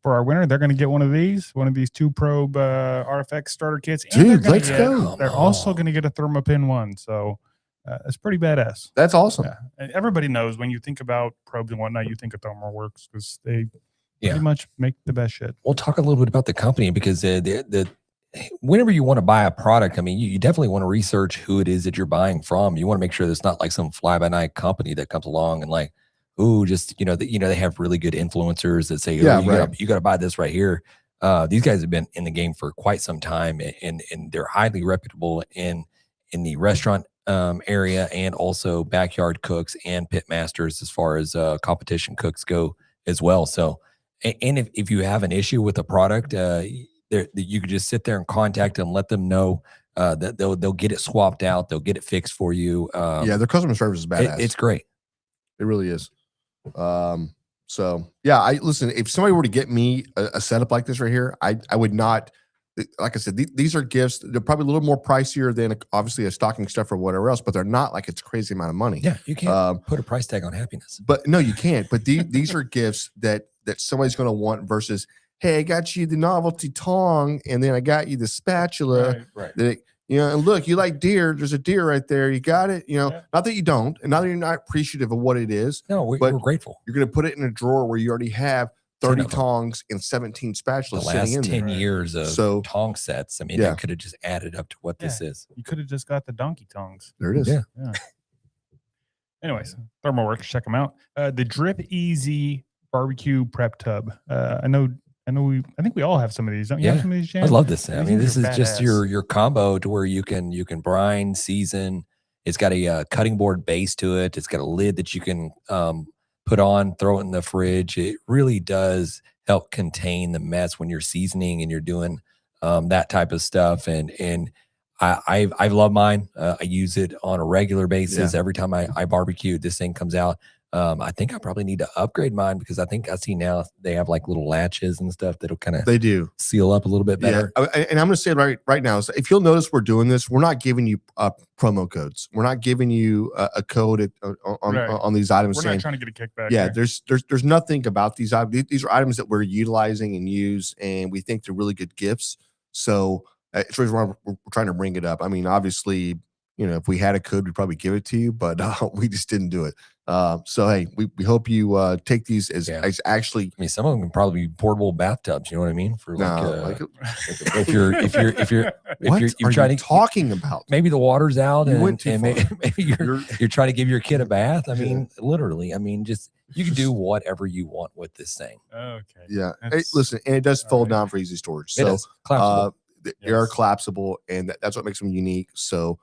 for our winner, they're going to get one of these 2 probe RFX starter kits. And Dude, they're gonna let's get- go. They're also going to get a Thermopin one. So it's pretty badass. That's awesome. Yeah. And everybody knows when you think about probes and whatnot, you think of ThermoWorks because they Yeah. pretty much make the best shit. We'll talk a little bit about the company because whenever you want to buy a product, I mean, you definitely want to research who it is that you're buying from. You want to make sure there's not like some fly by night company that comes along and like, ooh, just they have really good influencers that say, Yeah, you right. got to buy this right here. These guys have been in the game for quite some time, and they're highly reputable in the restaurant area and also backyard cooks and pitmasters as far as competition cooks go as well. So, and if you have an issue with a product, you could just sit there and contact them, let them know that they'll get it swapped out, they'll get it fixed for you. Yeah, their customer service is badass. It's great. It really is. So yeah, I listen, if somebody were to get me a setup like this right here, I would not, like I said, these are gifts. They're probably a little more pricier than obviously a stocking stuff or whatever else, but they're not like it's a crazy amount of money. Yeah, you can't put a price tag on happiness. But no, you can't. But these are gifts that somebody's going to want versus, hey, I got you the novelty tong, and then I got you the spatula. Right. That and look, you like deer. There's a deer right there. You got it. Yeah. Not that you don't, and not that you're not appreciative of what it is. No, But we're grateful. You're going to put it in a drawer where you already have 10 30 of them. tongs and 17 The spatulas sitting last in 10 there. years of So- tong sets. I mean, Yeah. they could have just added up to what this is. You could have just got the donkey tongues. There it is. Yeah. Yeah. Anyways, ThermoWorks, check them out. The Drip Easy Barbecue Prep Tub. I think we all have some of these. Don't you have Yeah. some of these, I Jan? love this. I These mean, things this are is just badass. your combo to where you can brine, season. It's got a cutting board base to it. It's got a lid that you can put on, throw it in the fridge. It really does help contain the mess when you're seasoning and you're doing that type of stuff. And I love mine. I use it on a regular basis. Every time I barbecue, this thing comes out. I think I probably need to upgrade mine because I think I see now they have like little latches and stuff that'll kind of They do. seal up a little bit better. Yeah. And I'm going to say it right now. So if you'll notice, we're doing this. We're not giving you promo codes. We're not giving you a code on these items. We're saying, not trying to get a kickback. yeah, here. there's nothing about these items. These are items that we're utilizing and use, and we think they're really good gifts. So it's the reason why we're trying to bring it up. I mean, obviously, if we had a code, we'd probably give it to you, but we just didn't do it. So hey, we hope you take these as actually. I mean, some of them can probably be portable bathtubs. You know what I mean? For like, No, if you're what are you trying to talking about? maybe the water's out You and, went too and far. maybe you're trying to give your kid a bath. I mean, literally. I mean, just you can do whatever you want with this thing. Okay. Yeah. Hey, That's- listen, and it does all fold right. down for easy storage. It So is collapsible. they are Yes. collapsible, and that's what makes them unique. So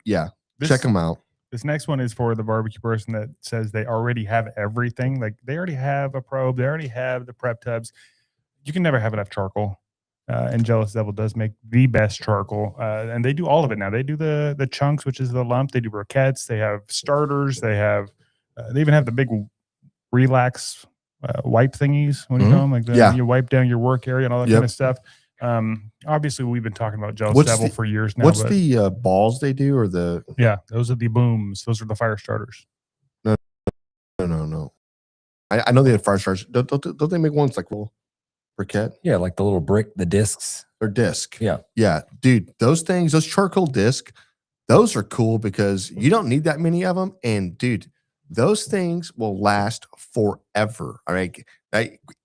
yeah, This- check them out. This next one is for the barbecue person that says they already have everything. Like they already have a probe, they already have the prep tubs. You can never have enough charcoal. And Jealous Devil does make the best charcoal, and they do all of it now. They do the chunks, which is the lump. They do briquettes. They have starters. They have they even have the big relax wipe thingies. What do you Mhm. call them? Like Yeah. you wipe down your work area and all that Yep. kind of stuff. Obviously, we've been talking about Jealous What's Devil the- for years now. What's but the balls they do, or the yeah, those are the booms. Those are the fire starters. no? I know they have fire starters. Don't they make ones like little briquette? Yeah, like the little brick, the discs. They're disc. Yeah. Yeah. Dude, those things, those charcoal disc, those are cool because you don't need that many of them. And dude, those things will last forever. All right.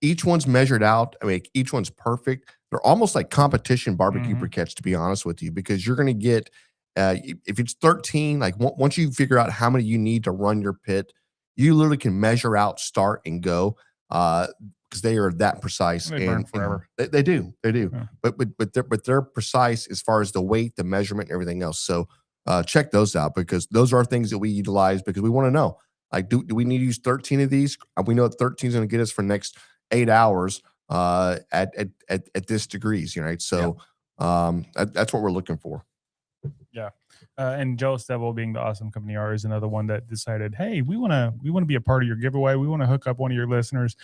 Each one's measured out. I mean, each one's perfect. They're almost like competition barbecue briquettes, to be honest with you, because you're going to get, if it's 13, like once you figure out how many you need to run your pit, you literally can measure out, start and go, because they are that precise. They burn forever. They do. Yeah. But they're precise as far as the weight, the measurement, and everything else. So check those out, because those are things that we utilize because we want to know, like, do we need to use 13 of these? We know that 13 is going to get us for the next 8 hours at this degrees, right? So that's what we're looking for. Yeah. And Jealous Devil, being the awesome company R, is another one that decided, hey, we want to be a part of your giveaway. We want to hook up one of your listeners.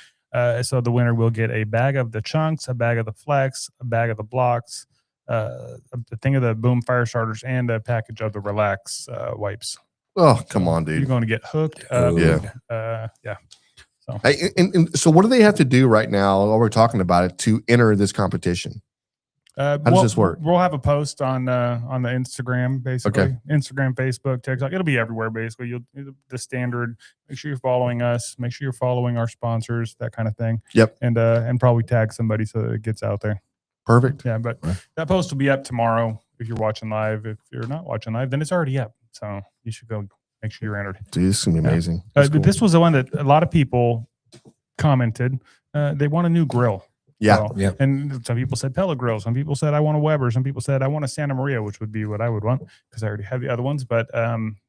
So the winner will get a bag of the chunks, a bag of the flex, a bag of the blocks, a thing of the boom fire starters, and a package of the relax wipes. Oh, come on, dude. You're going to get hooked up. Yeah. So. Hey, and so what do they have to do right now while we're talking about it to enter this competition? How does this work? We'll have a post on the Instagram, basically. Okay. Instagram, Facebook, TikTok. It'll be everywhere, basically. The standard. Make sure you're following us. Make sure you're following our sponsors, that kind of thing. Yep. And probably tag somebody so that it gets out there. Perfect. Yeah, but that post will be up tomorrow if you're watching live. If you're not watching live, then it's already up. So you should go make sure you're entered. Dude, this is gonna be amazing. But this was the one that a lot of people commented. They want a new grill. Yeah. So, and some people said pellet grill. Some people said I want a Weber. Some people said I want a Santa Maria, which would be what I would want because I already have the other ones. But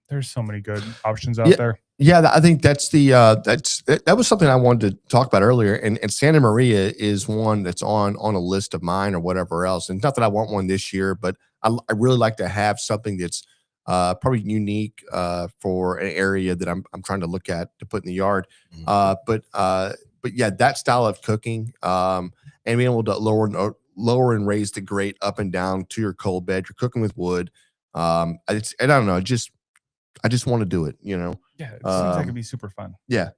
there's so many good options out there. Yeah, I think that's that was something I wanted to talk about earlier. And Santa Maria is one that's on a list of mine or whatever else. And not that I want one this year, but I really like to have something that's probably unique for an area that I'm trying to look at to put in the yard. But yeah, that style of cooking and being able to lower and raise the grate up and down to your cold bed. You're cooking with wood. I don't know. I just want to do it, Yeah, it seems like it'd be super fun. Yeah.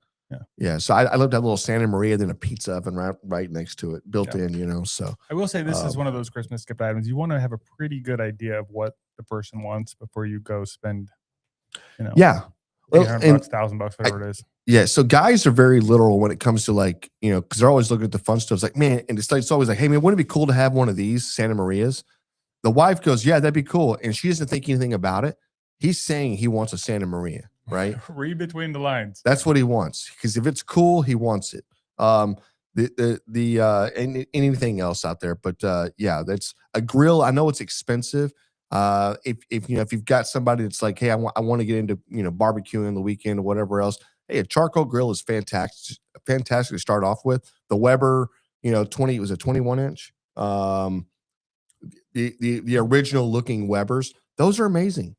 So I love that little Santa Maria, then a pizza oven right next to it, built in. So I will say this is one of those Christmas gift items. You want to have a pretty good idea of what the person wants before you go spend, yeah, $1,000, whatever it is. Yeah, so guys are very literal when it comes to because they're always looking at the fun stuff. It's like, man, and it's always like, hey man, wouldn't it be cool to have one of these Santa Marias? The wife goes, yeah, that'd be cool, and she doesn't think anything about it. He's saying he wants a Santa Maria, right? Read between the lines. That's what he wants, because if it's cool, he wants it. And anything else out there, but yeah, that's a grill. I know it's expensive. If you've got somebody that's like, hey, I want to get into barbecuing on the weekend or whatever else. Hey, a charcoal grill is fantastic to start off with. The Weber, 21 inch. The original looking Webers, those are amazing.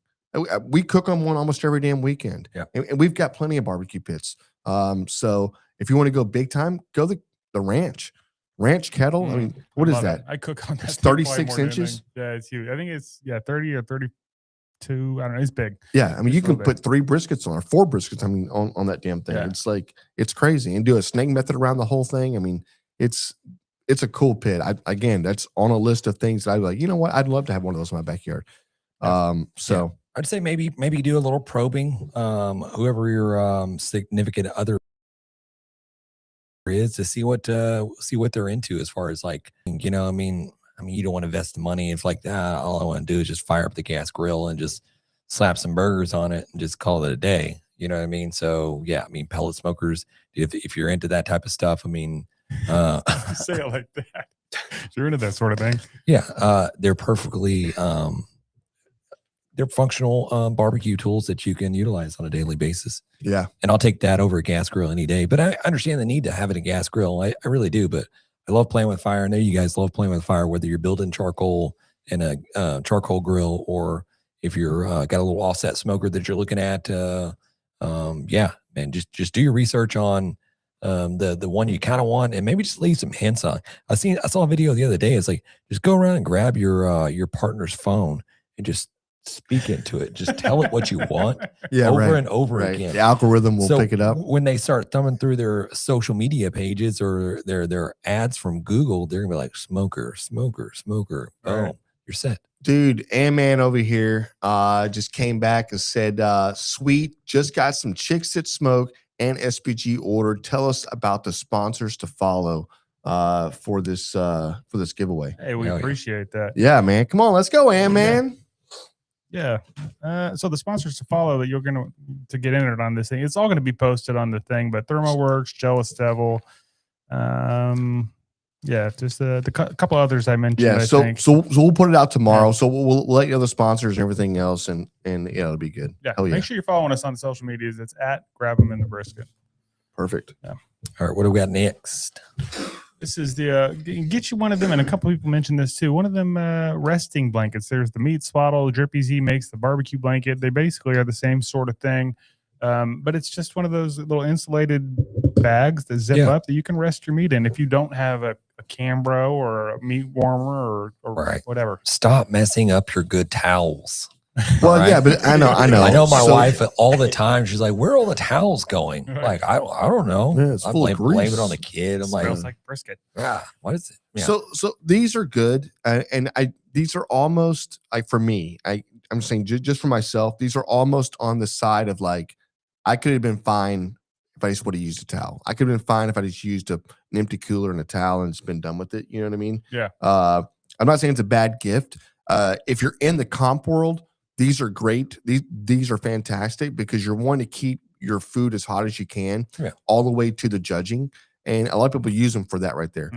We cook on one almost every damn weekend. Yeah. And we've got plenty of barbecue pits. So if you want to go big time, go the ranch kettle. I mean, what is that? I cook on that. It's 36 inches. Yeah, it's huge. I think it's 30 or 32. I don't know. It's big. Yeah, I mean, you can put 3 briskets on or 4 briskets. I mean, on that damn thing. Yeah. It's crazy, and do a snake method around the whole thing. I mean, it's a cool pit. Again, that's on a list of things that I'd like. You know what? I'd love to have one of those in my backyard. So I'd say maybe do a little probing. Whoever your significant other is, to see what they're into as far as I mean, you don't want to invest the money. It's like, all I want to do is just fire up the gas grill and just slap some burgers on it and just call it a day. You know what I mean? So yeah, I mean, pellet smokers, if you're into that type of stuff, I mean, say it like that. If you're into that sort of thing. Yeah. They're perfectly, they're functional barbecue tools that you can utilize on a daily basis. Yeah. And I'll take that over a gas grill any day, but I understand the need to have it a gas grill. I really do, but I love playing with fire. I know you guys love playing with fire, whether you're building charcoal in a charcoal grill, or if you're got a little offset smoker that you're looking at. Yeah, man, just do your research on the one you kind of want, and maybe just leave some hints on. I saw a video the other day. It's like, just go around and grab your partner's phone and just speak into it. Just tell it what you want Yeah, over right. and over Right. again. The algorithm will So pick it up. when they start thumbing through their social media pages or their ads from Google, they're gonna be like smoker. Boom, Right. you're set. Dude, man over here just came back and said, sweet, just got some Chicks That Smoke and SPG ordered. Tell us about the sponsors to follow for this giveaway. Hey, we Hell yeah. appreciate that. Yeah, man. Come on, let's go, man. Yeah. So the sponsors to follow that you're to get entered on this thing, it's all going to be posted on the thing, but ThermoWorks, Jealous Devil, just the couple others I mentioned. Yeah, I so think. we'll put it out tomorrow. So we'll let you know the sponsors and everything else, and yeah, it'll be good. Yeah, Hell yeah. make sure you're following us on social medias. It's at Grab 'em in the Brisket. Perfect. All right, what do we got next? This is the get you one of them, and a couple people mentioned this too. One of them resting blankets. There's the meat swaddle. Drippy Z makes the barbecue blanket. They basically are the same sort of thing, but it's just one of those little insulated bags that zip up that you can rest your meat in if you don't have a Cambro or a meat warmer or Right. whatever. Stop messing up your good towels. Well, Right. yeah, but I know. I know my So- wife all the time. She's like, "Where are all the towels going?" Right. Like, I don't know. Yeah, it's I full of blame grease. it on the kid. I'm like, Smells like brisket. what is it? Yeah. So these are good, and these are almost like for me. I'm saying just for myself, these are almost on the side of like I could have been fine if I just would have used a towel. I could have been fine if I just used an empty cooler and a towel and just been done with it. You know what I mean? Yeah. I'm not saying it's a bad gift. If you're in the comp world, these are great. These are fantastic because you're wanting to keep your food as hot as you can, all the way to the judging. And a lot of people use them for that right there.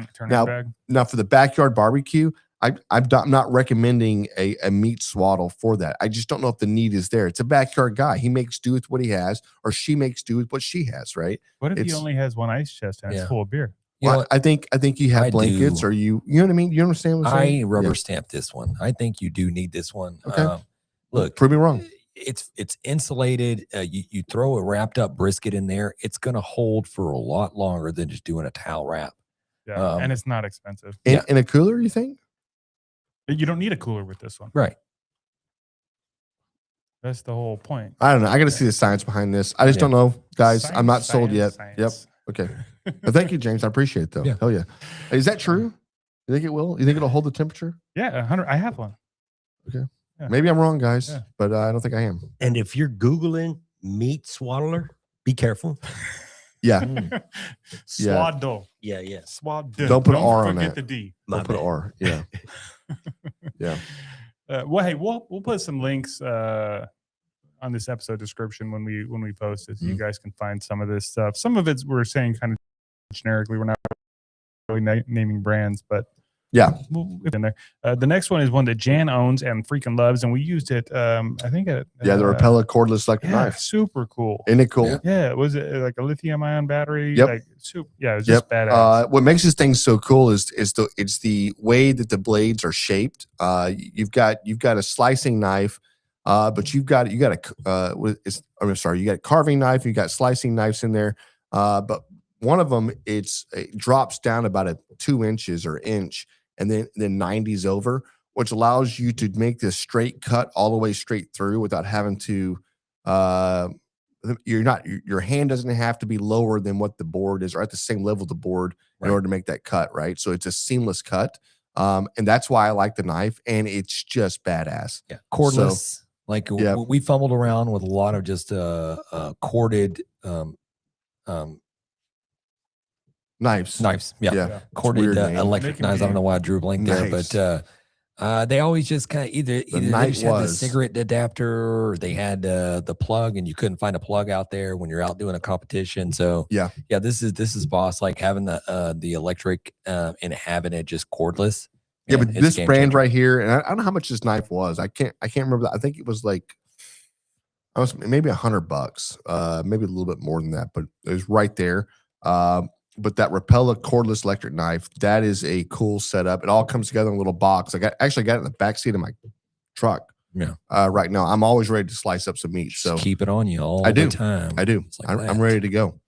Now for the backyard barbecue, I'm not recommending a meat swaddle for that. I just don't know if the need is there. It's a backyard guy. He makes do with what he has, or she makes do with what she has, right? What if he only has one ice chest and it's full of beer? You know Well, I think you have blankets, or you know what I mean? You understand what I'm saying? I rubber stamp this one. I think you do need this one. Okay. Look, prove me wrong. It's insulated. You throw a wrapped up brisket in there, it's going to hold for a lot longer than just doing a towel wrap. Yeah, and it's not expensive. In a cooler, you think? You don't need a cooler with this one. Right. That's the whole point. I don't know. I got to see the science behind this. I just don't know, guys. I'm not sold yet. Science. Yep. Okay. Well, thank you, James. I appreciate it, though. Yeah. Hell yeah. Is that true? You think it will? You think it'll hold the temperature? Yeah, 100. I have one. Okay. Yeah. Maybe I'm wrong, guys, Yeah. but I don't think I am. And if you're Googling meat swaddler, be careful. Yeah. Swaddle. Yeah. Swaddle. Don't put an R on forget that. the D. My Don't put an bad. R. Yeah. Yeah. Well, hey, we'll put some links on this episode description when we post it, so you guys can find some of this stuff. Some of it we're saying kind of generically. We're not really naming brands, but Yeah. we'll in there. The next one is one that Jan owns and freaking loves, and we used it. I think at Yeah. The Rapella cordless electric knife. super cool. Isn't it cool? Yeah, was it like a lithium ion battery? Yep. Like super. Yeah, it's just Yep. badass. What makes this thing so cool is it's the way that the blades are shaped. You've got a slicing knife, but you got a carving knife. You got slicing knives in there, but one of them it drops down about 2 inches or inch, and then 90s over, which allows you to make this straight cut all the way straight through without having to. Your hand doesn't have to be lower than what the board is, or at the same level of the board in order to make that cut, right? So it's a seamless cut. And that's why I like the knife, and it's just badass. Yeah. Cordless. So, like yeah. we fumbled around with a lot of just corded knives. Yeah. Yeah. Corded weird name. electric Making knives. I don't me- know why I drew a blank there, Nice. but they always just kind of either they night just had the was- cigarette adapter, or they had the plug, and you couldn't find a plug out there when you're out doing a competition. So Yeah. this is boss, like having the electric and having it just cordless. Yeah, Man, but it's this game brand changer. right here, and I don't know how much this knife was. I can't remember that. I think it was like, maybe $100, maybe a little bit more than that, but it was right there. But that Rapella cordless electric knife, that is a cool setup. It all comes together in a little box. I got it in the back seat of my truck. Yeah. Right now, I'm always ready to slice up some meat. Just So keep it on you all I do. the time. I do. It's like I'm that. ready to go.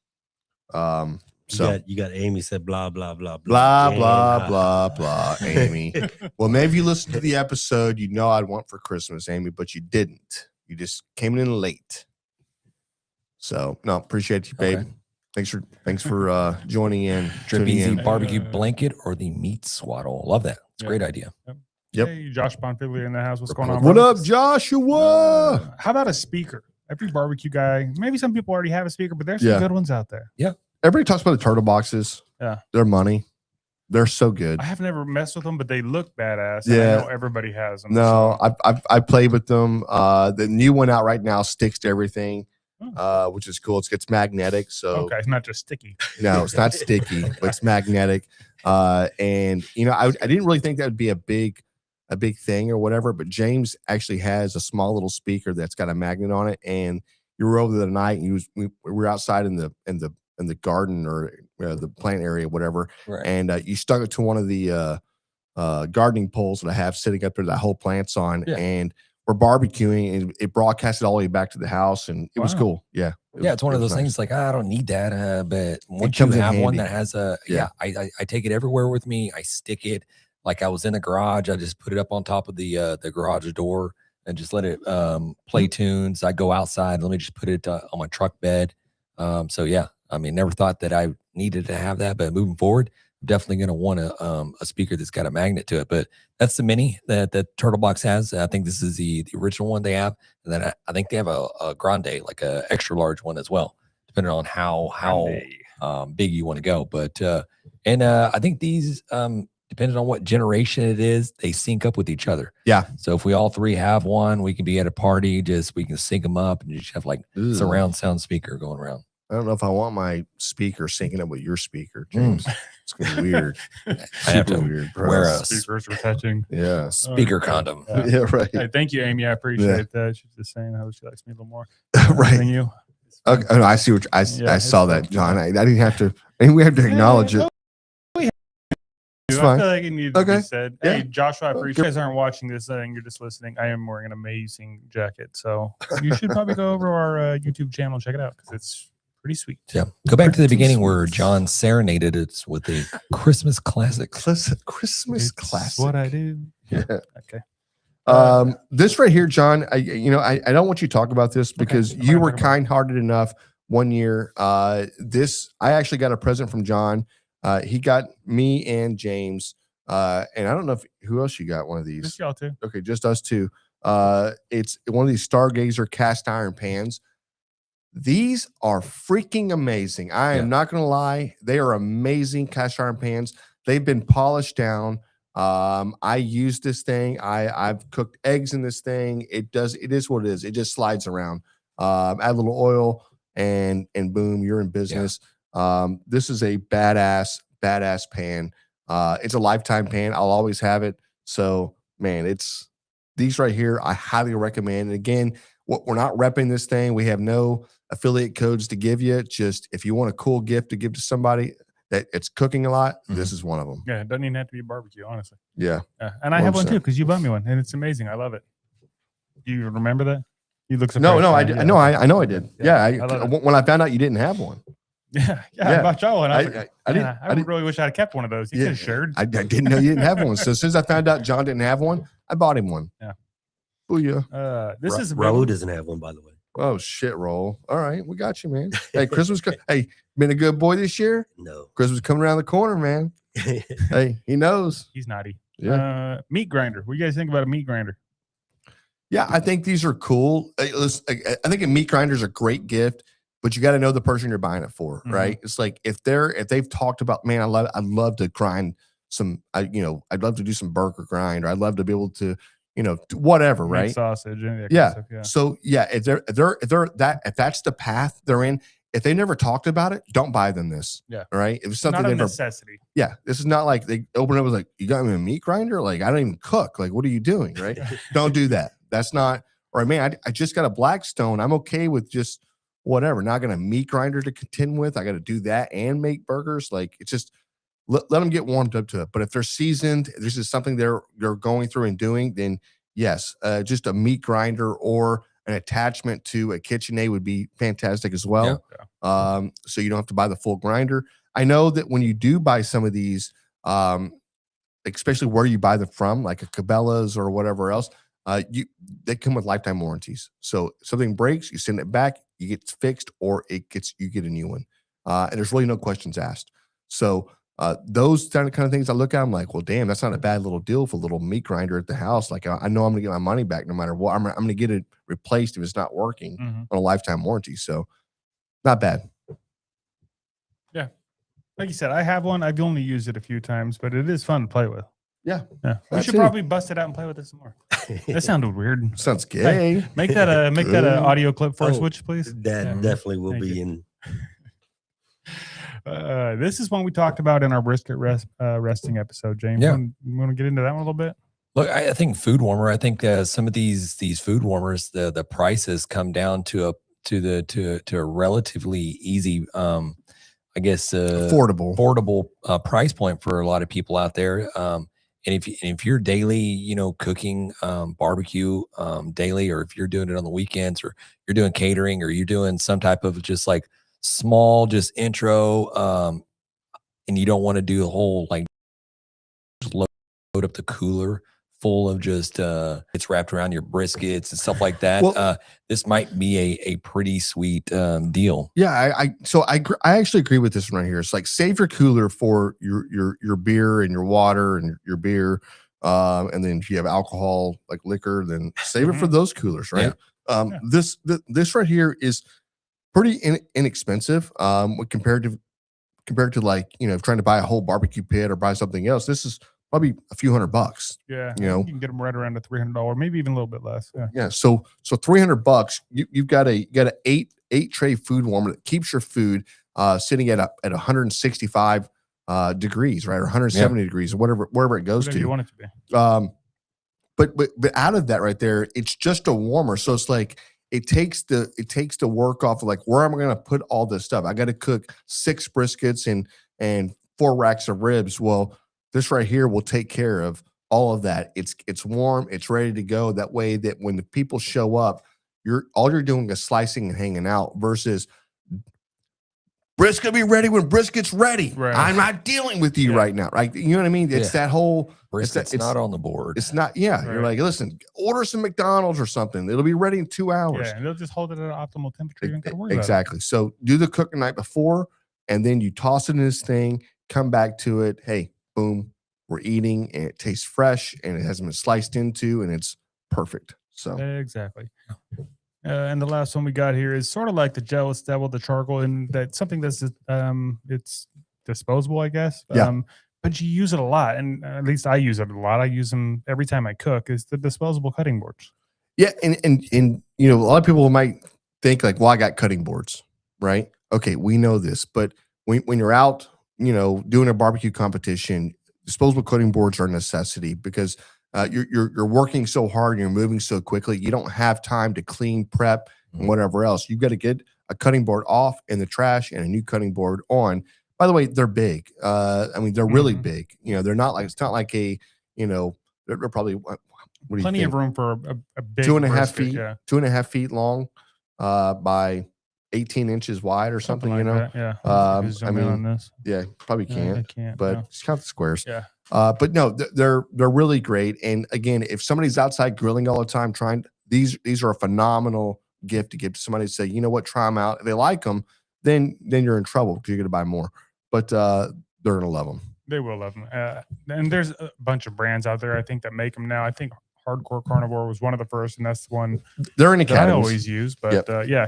So you got Amy said blah blah blah blah blah Jan, blah blah blah. Amy. Well, maybe if you listened to the episode, you know I'd want for Christmas, Amy, but you didn't. You just came in late. So no, appreciate you, babe. Okay. Thanks for joining in. Drip tuning Easy in. barbecue blanket or the meat swaddle. Love that. It's a great idea. Yep. Hey, Josh Bonfiglier in the house. What's going on? What brother? up, Joshua? How about a speaker? Every barbecue guy, maybe some people already have a speaker, but there's some Yeah. good ones out there. Everybody talks about the turtle boxes. Yeah. They're money. They're so good. I have never messed with them, but they look badass. Yeah. And I know everybody has them. No, so- I played with them. The new one out right now sticks to everything, Oh. which is cool. It's magnetic, so okay, it's not just sticky. no, it's not sticky, but it's magnetic. And I didn't really think that would be a big thing or whatever, but James actually has a small little speaker that's got a magnet on it. And you were over there the night, and we were outside in the garden or the plant area, whatever. Right. And you stuck it to one of the gardening poles that I have sitting up there that whole plant's on. Yeah. And we're barbecuing, and it broadcasted all the way back to the house, and it was Wow. cool. Yeah. Yeah, it's one of it was those nice. things like I don't need that, but once you comes in have one handy. that has a Yeah. I take it everywhere with me. I stick it like I was in a garage. I just put it up on top of the garage door and just let it play tunes. I go outside, let me just put it on my truck bed. So yeah, I mean, never thought that I needed to have that, but moving forward, I'm definitely going to want a speaker that's got a magnet to it. But that's the mini that Turtle Box has. I think this is the original one they have, and then I think they have a grande, like a extra large one as well, depending on how big you want to go. But I think these depending on what generation it is, they sync up with each other. Yeah. So if we all three have one, we can be at a party, we can sync them up and just have like Ugh. surround sound speaker going around. I don't know if I want my speaker syncing up with your speaker, James. It's gonna be weird. I have Super to weird, bro. wear a Speakers were touching. Yeah. speaker Okay. condom. Yeah. Yeah, right. Hey, thank you, Amy. I appreciate that. She's just saying how she likes me a little more Right. than you. Okay, oh, I see what I Yeah, saw it's that, fine. John. I didn't have to. I mean, we have to acknowledge it. It's I fine. feel like it needs to Okay. be said. Yeah. Hey, Joshua, I Well, appreciate you guys aren't watching this and you're just listening. I am wearing an amazing jacket. So you should probably go over to our YouTube channel and check it out because it's pretty sweet. Yeah. Go back to the Pretty beginning where sweet. John serenaded us with a Christmas classic. Christmas It's classic. what I do. Yeah. Okay. This right here, John. I don't want you to talk about this because I'm not you gonna were talk about it. kind-hearted enough one year. I actually got a present from John. He got me and James. And I don't know who else you got one of these. Just y'all too. Okay, just us two. It's one of these Stargazer cast iron pans. These are freaking amazing. I am Yeah. not going to lie. They are amazing cast iron pans. They've been polished down. I use this thing. I've cooked eggs in this thing. It is what it is. It just slides around. Add a little oil and boom, you're in business. This is a badass pan. It's a lifetime pan. I'll always have it. So man, it's these right here. I highly recommend. And again, we're not repping this thing. We have no affiliate codes to give you. Just if you want a cool gift to give to somebody that it's cooking a lot, this is one of them. Yeah, it doesn't even have to be barbecue, honestly. Yeah. Yeah. And I have one 100%. too because you bought me one and it's amazing. I love it. Do you remember that? You look No, surprised. I Brian. did. Yeah, No, okay. I know I did. Yeah. I love it. When I found out you didn't have one, Yeah, Yeah. I bought y'all one. I, was like, I didn't. "Yeah, I didn't. really wish I'd kept one of those. You Yeah, could have shared. I didn't know you didn't have one. So as soon as I found out John didn't have one, I bought him one. Yeah. Booyah. This is a big Raul one. doesn't have one, by the way. Oh shit, roll. All right, we got you, man. Hey, Christmas. Hey, been a good boy this year. No. Christmas coming around the corner, man. Hey, he knows. He's naughty. Yeah. Meat grinder. What do you guys think about a meat grinder? Yeah, I think these are cool. Listen, I think a meat grinder is a great gift, but you got to know the person you're buying it for, Mhm. right? It's like if they've talked about, man, I'd love to grind some, I'd love to do some burger grind, or I'd love to be able to, do whatever, Make right? sausage. And that kind of Yeah. stuff, yeah. So yeah, if that's the path they're in, if they never talked about it, don't buy them this. Yeah. All right. If it's Not something a they never, necessity. yeah, this is not like they open it up, was like, you got me a meat grinder? Like, I don't even cook. Like, what are you doing? Right. Don't do that. That's not, or man, I just got a Blackstone. I'm okay with just whatever. Not going to meat grinder to contend with. I got to do that and make burgers. Like, it's just let them get warmed up to it. But if they're seasoned, this is something they're going through and doing, then yes, just a meat grinder or an attachment to a KitchenAid would be fantastic as well. Yeah. So you don't have to buy the full grinder. I know that when you do buy some of these, especially where you buy them from, like a Cabela's or whatever else, they come with lifetime warranties. So if something breaks, you send it back, you get fixed, or you get a new one. And there's really no questions asked. So those kind of things I look at, I'm like, well, damn, that's not a bad little deal for a little meat grinder at the house. Like I know I'm gonna get my money back no matter what. I'm gonna get it replaced if it's not working on a lifetime warranty. So not bad. Yeah. Like you said, I have one. I've only used it a few times, but it is fun to play with. Yeah. We should probably bust it out and play with it some more. That sounded weird. Sounds gay. Hey, make that a audio clip for us, Switch, please. That definitely will Thank be you. in. This is one we talked about in our brisket resting episode, James. Yeah. You want to get into that one a little bit? Look, I think food warmer. I think some of these food warmers, the prices come down to a relatively easy, I guess, affordable price point for a lot of people out there. And if you're daily, cooking barbecue daily, or if you're doing it on the weekends, or you're doing catering, or you're doing some type of just like small, just intro, and you don't want to do the whole like just load up the cooler full of just it's wrapped around your briskets and stuff like that. Well, this might be a pretty sweet deal. Yeah, I actually agree with this one right here. It's like save your cooler for your beer and your water and your beer, and then if you have alcohol like liquor, then save it for those coolers, right? Yeah. This right here is pretty inexpensive compared to like trying to buy a whole barbecue pit or buy something else. This is probably a few $100. Yeah, you can get them right around the $300, maybe even a little bit less. Yeah. So $300. You've got a eight tray food warmer that keeps your food sitting at 165 degrees, right, or 170 degrees, or wherever it goes Whatever to. You want it to be. But out of that right there, it's just a warmer. So it's like it takes the work off of like, where am I going to put all this stuff? I got to cook 6 briskets and 4 racks of ribs. Well, this right here will take care of all of that. It's warm. It's ready to go. That way that when the people show up, all you're doing is slicing and hanging out versus brisket be ready when brisket's ready. Right. I'm not dealing with you right now. Right. You know what I mean? It's that whole Brisket's not on the board. It's not. Yeah. Right. You're like, listen, order some McDonald's or something. It'll be ready in 2 hours. Yeah, and they'll just hold it at an optimal temperature. You don't got to worry Exactly. So do the cook the night before, and then you toss it in this thing, come back to it. Hey, boom, we're eating, and it tastes fresh, and it hasn't been sliced into, and it's perfect. So exactly. And the last one we got here is sort of like the Jealous Devil, the charcoal, and that's something that's it's disposable, I guess. Yeah. But you use it a lot, and at least I use it a lot. I use them every time I cook. Is the disposable cutting boards? Yeah, and a lot of people might think like, well, I got cutting boards, right? Okay, we know this, but when you're out, doing a barbecue competition, disposable cutting boards are a necessity because you're working so hard and you're moving so quickly. You don't have time to clean, prep, and whatever else. You've got to get a cutting board off in the trash and a new cutting board on. By the way, they're big. They're really big. They're not like, it's not like they're probably plenty of room for a big 2.5 brisket, feet, 2.5 feet long, by 18 inches wide or something. Like that, yeah. On this. Yeah, probably can't. I can't. But no. just count the squares. Yeah. But no, they're really great. And again, if somebody's outside grilling all the time, these are a phenomenal gift to give to somebody to say, you know what, try them out. If they like them, then you're in trouble because you're going to buy more. But they're going to love them. They will love them. And there's a bunch of brands out there, I think, that make them now. I think Hardcore Carnivore was one of the first, and that's the one they're in that Academy. I always use. But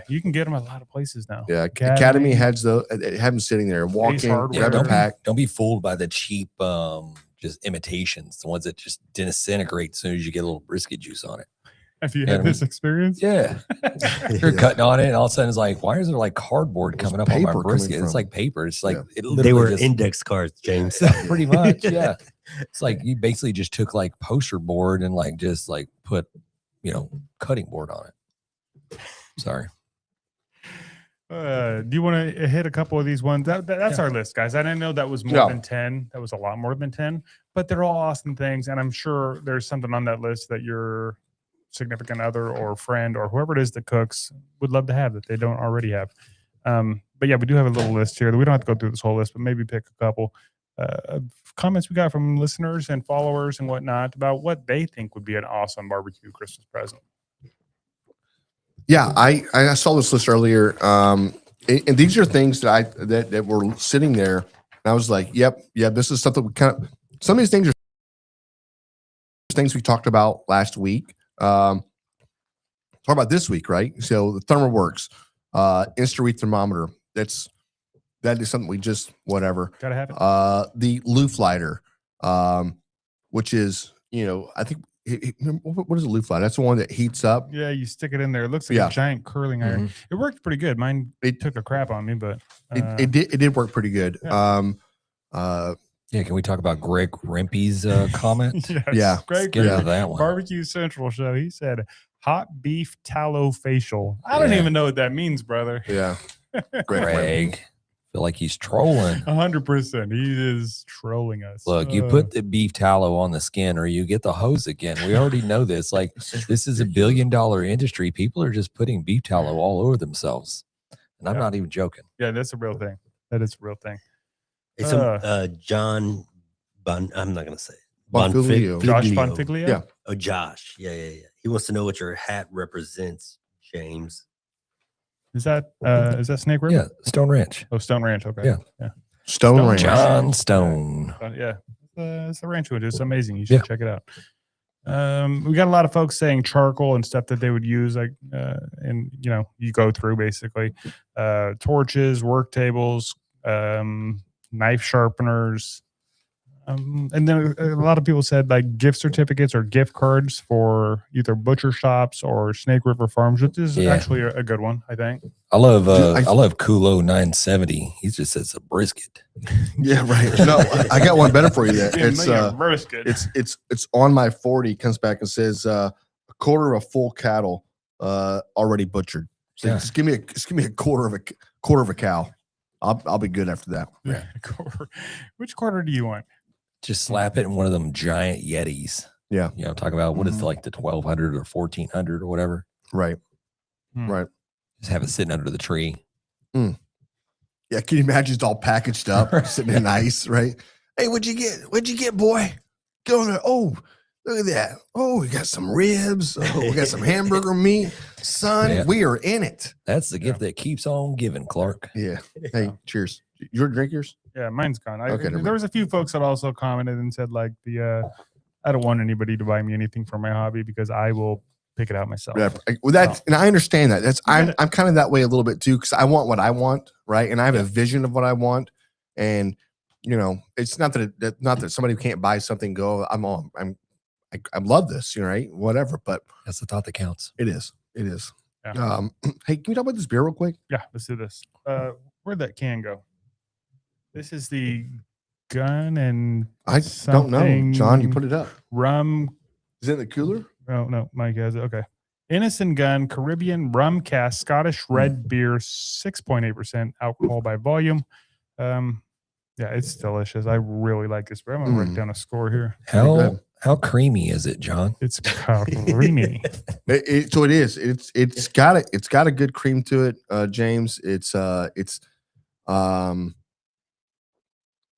you can get them at a lot of places now. Yeah, Academy has have them sitting there. Walk in, grab a pack. Don't be fooled by the cheap just imitations, the ones that just disintegrate as soon as you get a little brisket juice on it. Have you had this experience? Yeah. You're cutting on it, and all of a sudden it's like, why is there like cardboard coming up on my brisket? It's like paper. It's like it literally they were index cards, James. Pretty much, yeah. It's like you basically just took like poster board and like just like put, cutting board on it. Sorry. Do you want to hit a couple of these ones? That's our list, guys. I didn't know that was more than 10. That was a lot more than 10, but they're all awesome things. And I'm sure there's something on that list that your significant other or friend or whoever it is that cooks would love to have that they don't already have. But yeah, we do have a little list here. We don't have to go through this whole list, but maybe pick a couple comments we got from listeners and followers and whatnot about what they think would be an awesome barbecue Christmas present. Yeah, I saw this list earlier, and these are things that were sitting there, and I was like, yep, this is something we some of these things are things we talked about last week. Talk about this week, right? So the ThermoWorks, instant read thermometer. That is something we just whatever. Gotta have it. The loop lighter, which is I think what is a loop lighter? That's the one that heats up. Yeah, you stick it in there. It looks like a giant curling iron. It worked pretty good. Mine took a crap on me, but it did work pretty good. Yeah. Yeah, can we talk about Greg Rempe's comment? Yes, Yeah. Greg, Get into that one. Barbecue Central show. He said hot beef tallow facial. I don't even know what that means, brother. Yeah, Greg, feel like he's trolling. 100%. He is trolling us. Look, you put the beef tallow on the skin or you get the hose again. We already know this. Like, this is $1 billion industry. People are just putting beef tallow all over themselves. And I'm not even joking. Yeah, that's a real thing. That is a real thing. It's John Bun. I'm not going to say it. Bonfiglio. Josh Bonfiglio? Yeah. Oh, Josh. Yeah. He wants to know what your hat represents, James. Is that Snake River? Yeah, Stone Ranch. Oh, Stone Ranch. Okay. Yeah. Stone Ranch. John Stone. Yeah. It's the ranch wood. It's amazing. You should check it out. We got a lot of folks saying charcoal and stuff that they would use, like, and you go through basically torches, work tables, knife sharpeners, and then a lot of people said like gift certificates or gift cards for either butcher shops or Snake River Farms, which is actually a good one, I think. I love Kulo 970. He just says a brisket. Yeah, right. No, I got one better for you. There, brisket. It's on my 40. Comes back and says a quarter of a full cattle already butchered. So just give me a quarter of a cow. I'll be good after that. Yeah. Which quarter do you want? Just slap it in one of them giant Yetis. Yeah. Talk about what is like the 1200 or 1400 or whatever. Right. Right. Just have it sitting under the tree. Yeah. Can you imagine it's all packaged up, sitting in ice, right? Hey, what'd you get, boy? Go there. Oh, look at that. Oh, we got some ribs. Oh, we got some hamburger meat. Son, we are in it. That's the gift that keeps on giving, Clark. Yeah. Hey, cheers. You're drink yours? Yeah, mine's gone. Okay, there was a few folks that also commented and said like I don't want anybody to buy me anything for my hobby because I will pick it out myself. Yeah. Well, and I understand that. I'm kind of that way a little bit too, because I want what I want, right? And I have a vision of what I want, and it's not that somebody who can't buy something go. I love this, right? Whatever, but that's the thought that counts. It is. Yeah. Hey, can we talk about this beer real quick? Yeah, let's do this. Where'd that can go? This is the gun and I don't know. John, you put it up. Rum. Is it in the cooler? Oh, no. Mike has it. Okay. Innocent Gun, Caribbean Rum Cask, Scottish Red Beer, 6.8% alcohol by volume. Yeah, it's delicious. I really like this beer. I'm going to write down a score here. How creamy is it, John? It's creamy. So it is. It's got a good cream to it, James. It's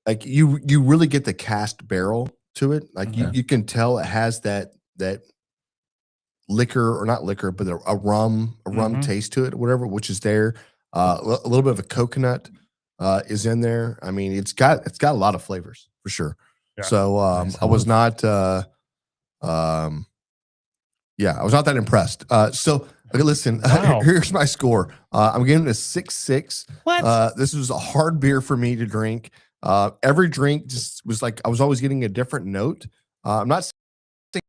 like you really get the cast barrel to it. Like you can tell it has that liquor, or not liquor, but a rum taste to it, whatever, which is there. A little bit of a coconut is in there. I mean, it's got a lot of flavors for sure. Yeah. So I was not I was not that impressed. So okay, listen, here's my score. I'm giving it a 6.6. What? This was a hard beer for me to drink. Every drink just was like I was always getting a different note. I'm not saying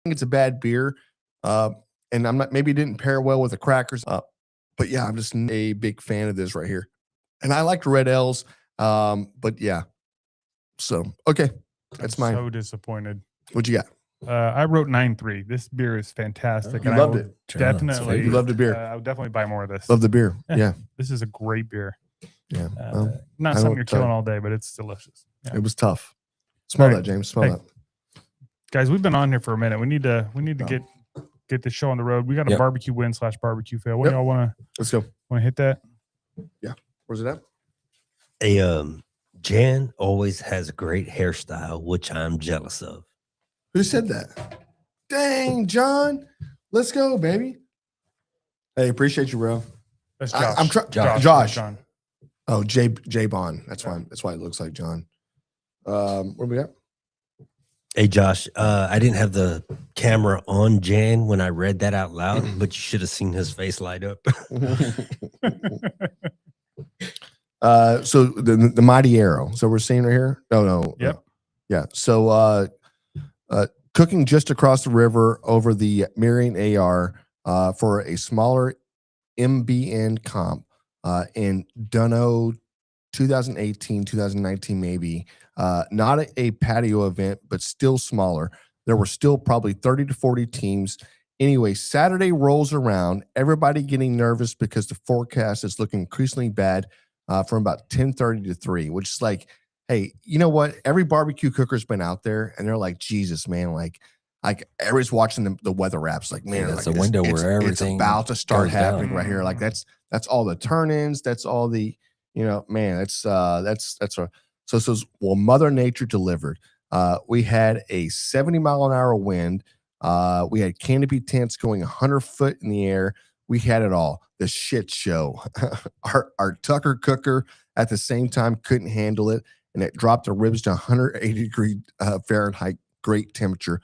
it's a bad beer, and I'm not, maybe it didn't pair well with the crackers. But yeah, I'm just a big fan of this right here, and I like red ales. But yeah, so okay, that's mine. So disappointed. What you got? I wrote 9.3. This beer is fantastic. You loved it. Definitely. You loved the beer. I would definitely buy more of this. Love the beer. Yeah. This is a great beer. Yeah. Not something you're killing all day, but it's delicious. Yeah. It was tough. Smell that, James. Smell that. Guys, we've been on here for a minute. We need to get the show on the road. We got a barbecue win /barbecue fail. What do y'all want to? Let's go. Want to hit that? Where's it at? Jan always has a great hairstyle, which I'm jealous of. Who said that? Dang, John. Let's go, baby. Hey, appreciate you, bro. That's Josh. I'm Josh. Josh. Oh, J Bond. That's why it looks like John. Where we at? Hey, Josh, I didn't have the camera on Jan when I read that out loud, but you should have seen his face light up. So the mighty arrow. So we're seeing right here. No. Yep. Yeah. So cooking just across the river over the Marion AR for a smaller MBN comp in Dunno 2018, 2019, maybe. Not a patio event, but still smaller. There were still probably 30 to 40 teams. Anyway, Saturday rolls around, everybody getting nervous because the forecast is looking increasingly bad from about 10:30 to 3, which is like, hey, you know what? Every barbecue cooker's been out there and they're like, Jesus, man, like everybody's watching the weather apps. Like, man, that's like, a window it's where everything about to start goes happening down. right here. Like that's all the turn-ins. That's all the, man, that's well, Mother Nature delivered. We had a 70-mile-an-hour wind. We had canopy tents going 100 foot in the air. We had it all. The shit show. Our Tucker cooker at the same time couldn't handle it, and it dropped the ribs to 180-degree Fahrenheit, great temperature.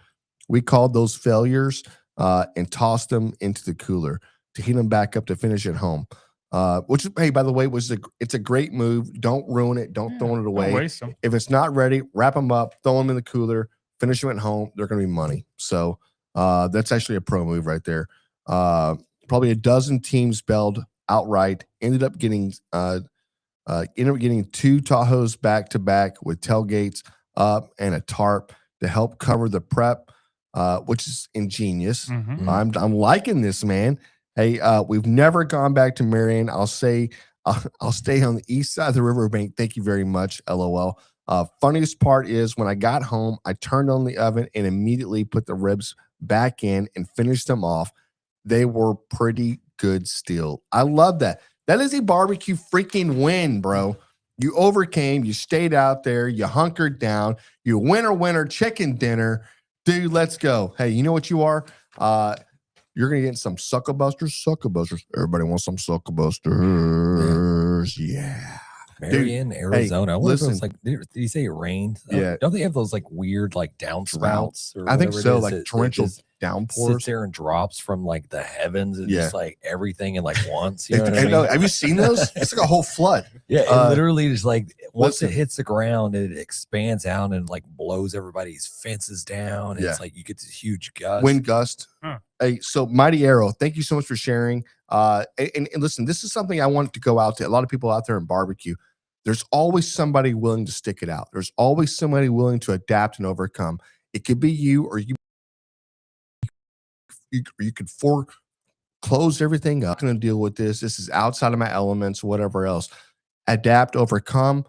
We called those failures and tossed them into the cooler to heat them back up to finish at home. Which, hey, by the way, it's a great move. Don't ruin it. Don't throw it away. Don't waste them. If it's not ready, wrap them up, throw them in the cooler, finish them at home. They're going to be money. So that's actually a pro move right there. Probably a dozen teams bailed outright. Ended up getting 2 Tahoes back to back with tailgates up and a tarp to help cover the prep, which is ingenious. Mhm. I'm liking this, man. Hey, we've never gone back to Marion. I'll stay on the east side of the riverbank. Thank you very much. LOL. Funniest part is when I got home, I turned on the oven and immediately put the ribs back in and finished them off. They were pretty good still. I love that. That is a barbecue freaking win, bro. You overcame. You stayed out there. You hunkered down. You winner chicken dinner. Dude, let's go. Hey, you know what you are? You're going to get some sucker busters. Everybody wants some sucker busters. Yeah. Marion, Arizona. I wonder if it was listen. like, did you say it rained? Yeah. Don't they have those like weird like downspouts? Or I think whatever it so, is like that torrential just downpours. sits there and drops from like the heavens and Yeah. just like everything in like once. You know what I I mean? know. Have you seen those? It's like a whole flood. Yeah, it literally just like once listen. it hits the ground, it expands out and like blows everybody's fences down. And Yeah. it's like you get this huge gust. Wind gust. Huh. Hey, so Mighty Arrow, thank you so much for sharing. And listen, this is something I wanted to go out to a lot of people out there in barbecue. There's always somebody willing to stick it out. There's always somebody willing to adapt and overcome. It could be you, or you could foreclose everything up. I'm going to deal with this. This is outside of my elements, whatever else. Adapt, overcome.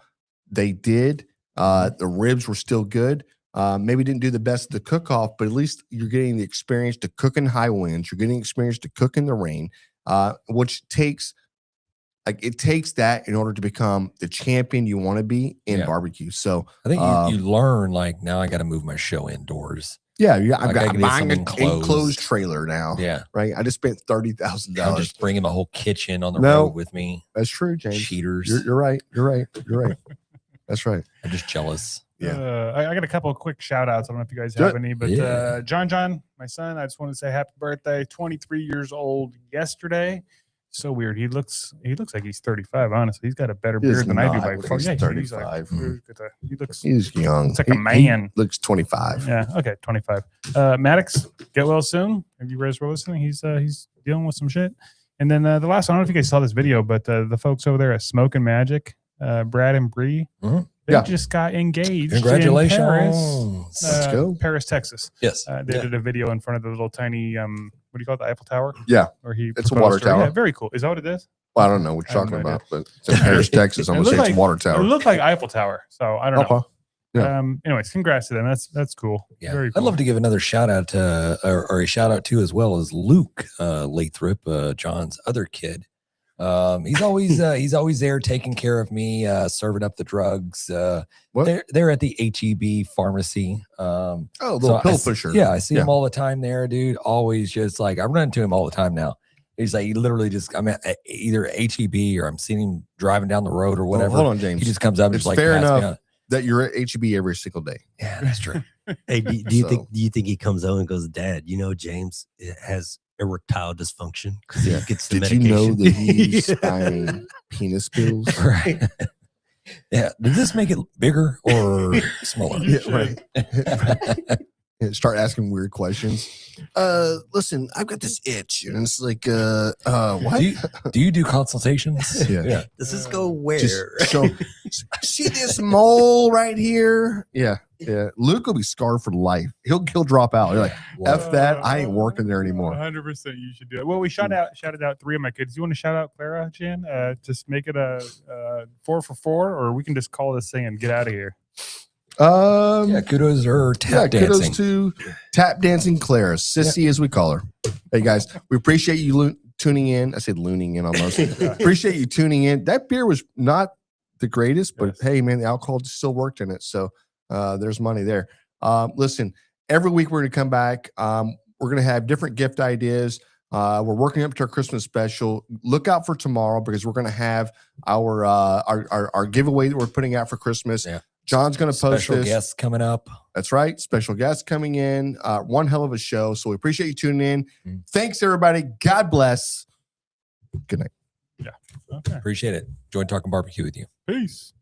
They did. The ribs were still good. Maybe didn't do the best of the cook-off, but at least you're getting the experience to cook in high winds. You're getting experience to cook in the rain, which takes that in order to become the champion you want to be in Yeah. barbecue. So I think you learn like now I got to move my show indoors. yeah, I I'm gotta get buying an something enclosed enclosed trailer now. Yeah. Right. I just spent $30,000. I'm just bringing my whole kitchen on the No. road with me. That's true, James. Cheaters. You're right. You're right. You're right. That's right. I'm just jealous. Yeah. I got a couple of quick shout outs. I don't know if you guys Do have it. any, but Yeah. John, my son, I just want to say happy birthday. 23 years old yesterday. So weird. He looks like he's 35, honestly. He's got a better He is beard than I do not. by He's far. Yeah, 35. He looks He's young. Looks like a He man. looks 25. yeah, okay, 25. Maddox, get well soon. If you guys were listening, he's dealing with some shit. And then the last one, I don't know if you guys saw this video, but the folks over there at Smoke and Magic, Brad and Bree, Mhm. they Yeah. just got engaged. Congratulations. In Paris, Let's go. Paris, Texas. Yes. They did a video in front of the little tiny what do you call it, the Eiffel Tower? Yeah. Where he It's a proposed water to her. tower. Yeah, very cool. Is that what it is? Well, I don't know what I you're have talking no idea. about, but it's in Paris, Texas. I'm It going to say looked it's a water It tower. looked like Eiffel Tower, so I don't know. Okay. Yeah. Anyways, congrats to them. That's cool. Yeah. Very I'd cool. love to give another shout out to, or a shout out to as well as Luke Lathrop, John's other kid. He's always there taking care of me, serving up the drugs. What? They're at the HEB pharmacy. Oh, little pill pusher. Yeah, I see him all the time there, dude. Always just like I run into him all the time now. He's like, he literally just, I'm at either HEB or I'm seeing him driving down the road or whatever. Hold on, James. He just comes up and It's just like, fair passes me enough on. that you're at HEB every single day. Yeah, that's true. Hey, do you think he comes out and goes, Dad, James has erectile dysfunction because he gets the Did medication. you know that he's buying penis pills? Right. Yeah. Does this make it bigger or smaller? Yeah, right. Start asking weird questions. Listen, I've got this itch, and it's like, what? Do you do consultations? Yeah. Does this go where? So, see this mole right here? Yeah. Luke will be scarred for life. He'll drop out. You're like, F that. I ain't working there anymore. 100%. You should do it. Well, we shouted out 3 of my kids. You want to shout out Clara, Jan? Just make it a 4 for 4, or we can just call this thing and get out of here. Yeah, kudos to her tap dancing. Kudos to tap dancing Clara, Sissy as we call her. Hey guys, we appreciate you tuning in. I said looning in almost. Appreciate you tuning in. That beer was not the greatest, but hey man, the alcohol still worked in it. So there's money there. Listen, every week we're going to come back. We're going to have different gift ideas. We're working up to our Christmas special. Look out for tomorrow because we're going to have our giveaway that we're putting out for Christmas. Yeah. John's going to post Special this. guests coming up. That's right. Special guests coming in. One hell of a show. So we appreciate you tuning in. Thanks, everybody. God bless. Good night. Yeah. Okay. Appreciate it. Enjoyed talking barbecue with you. Peace.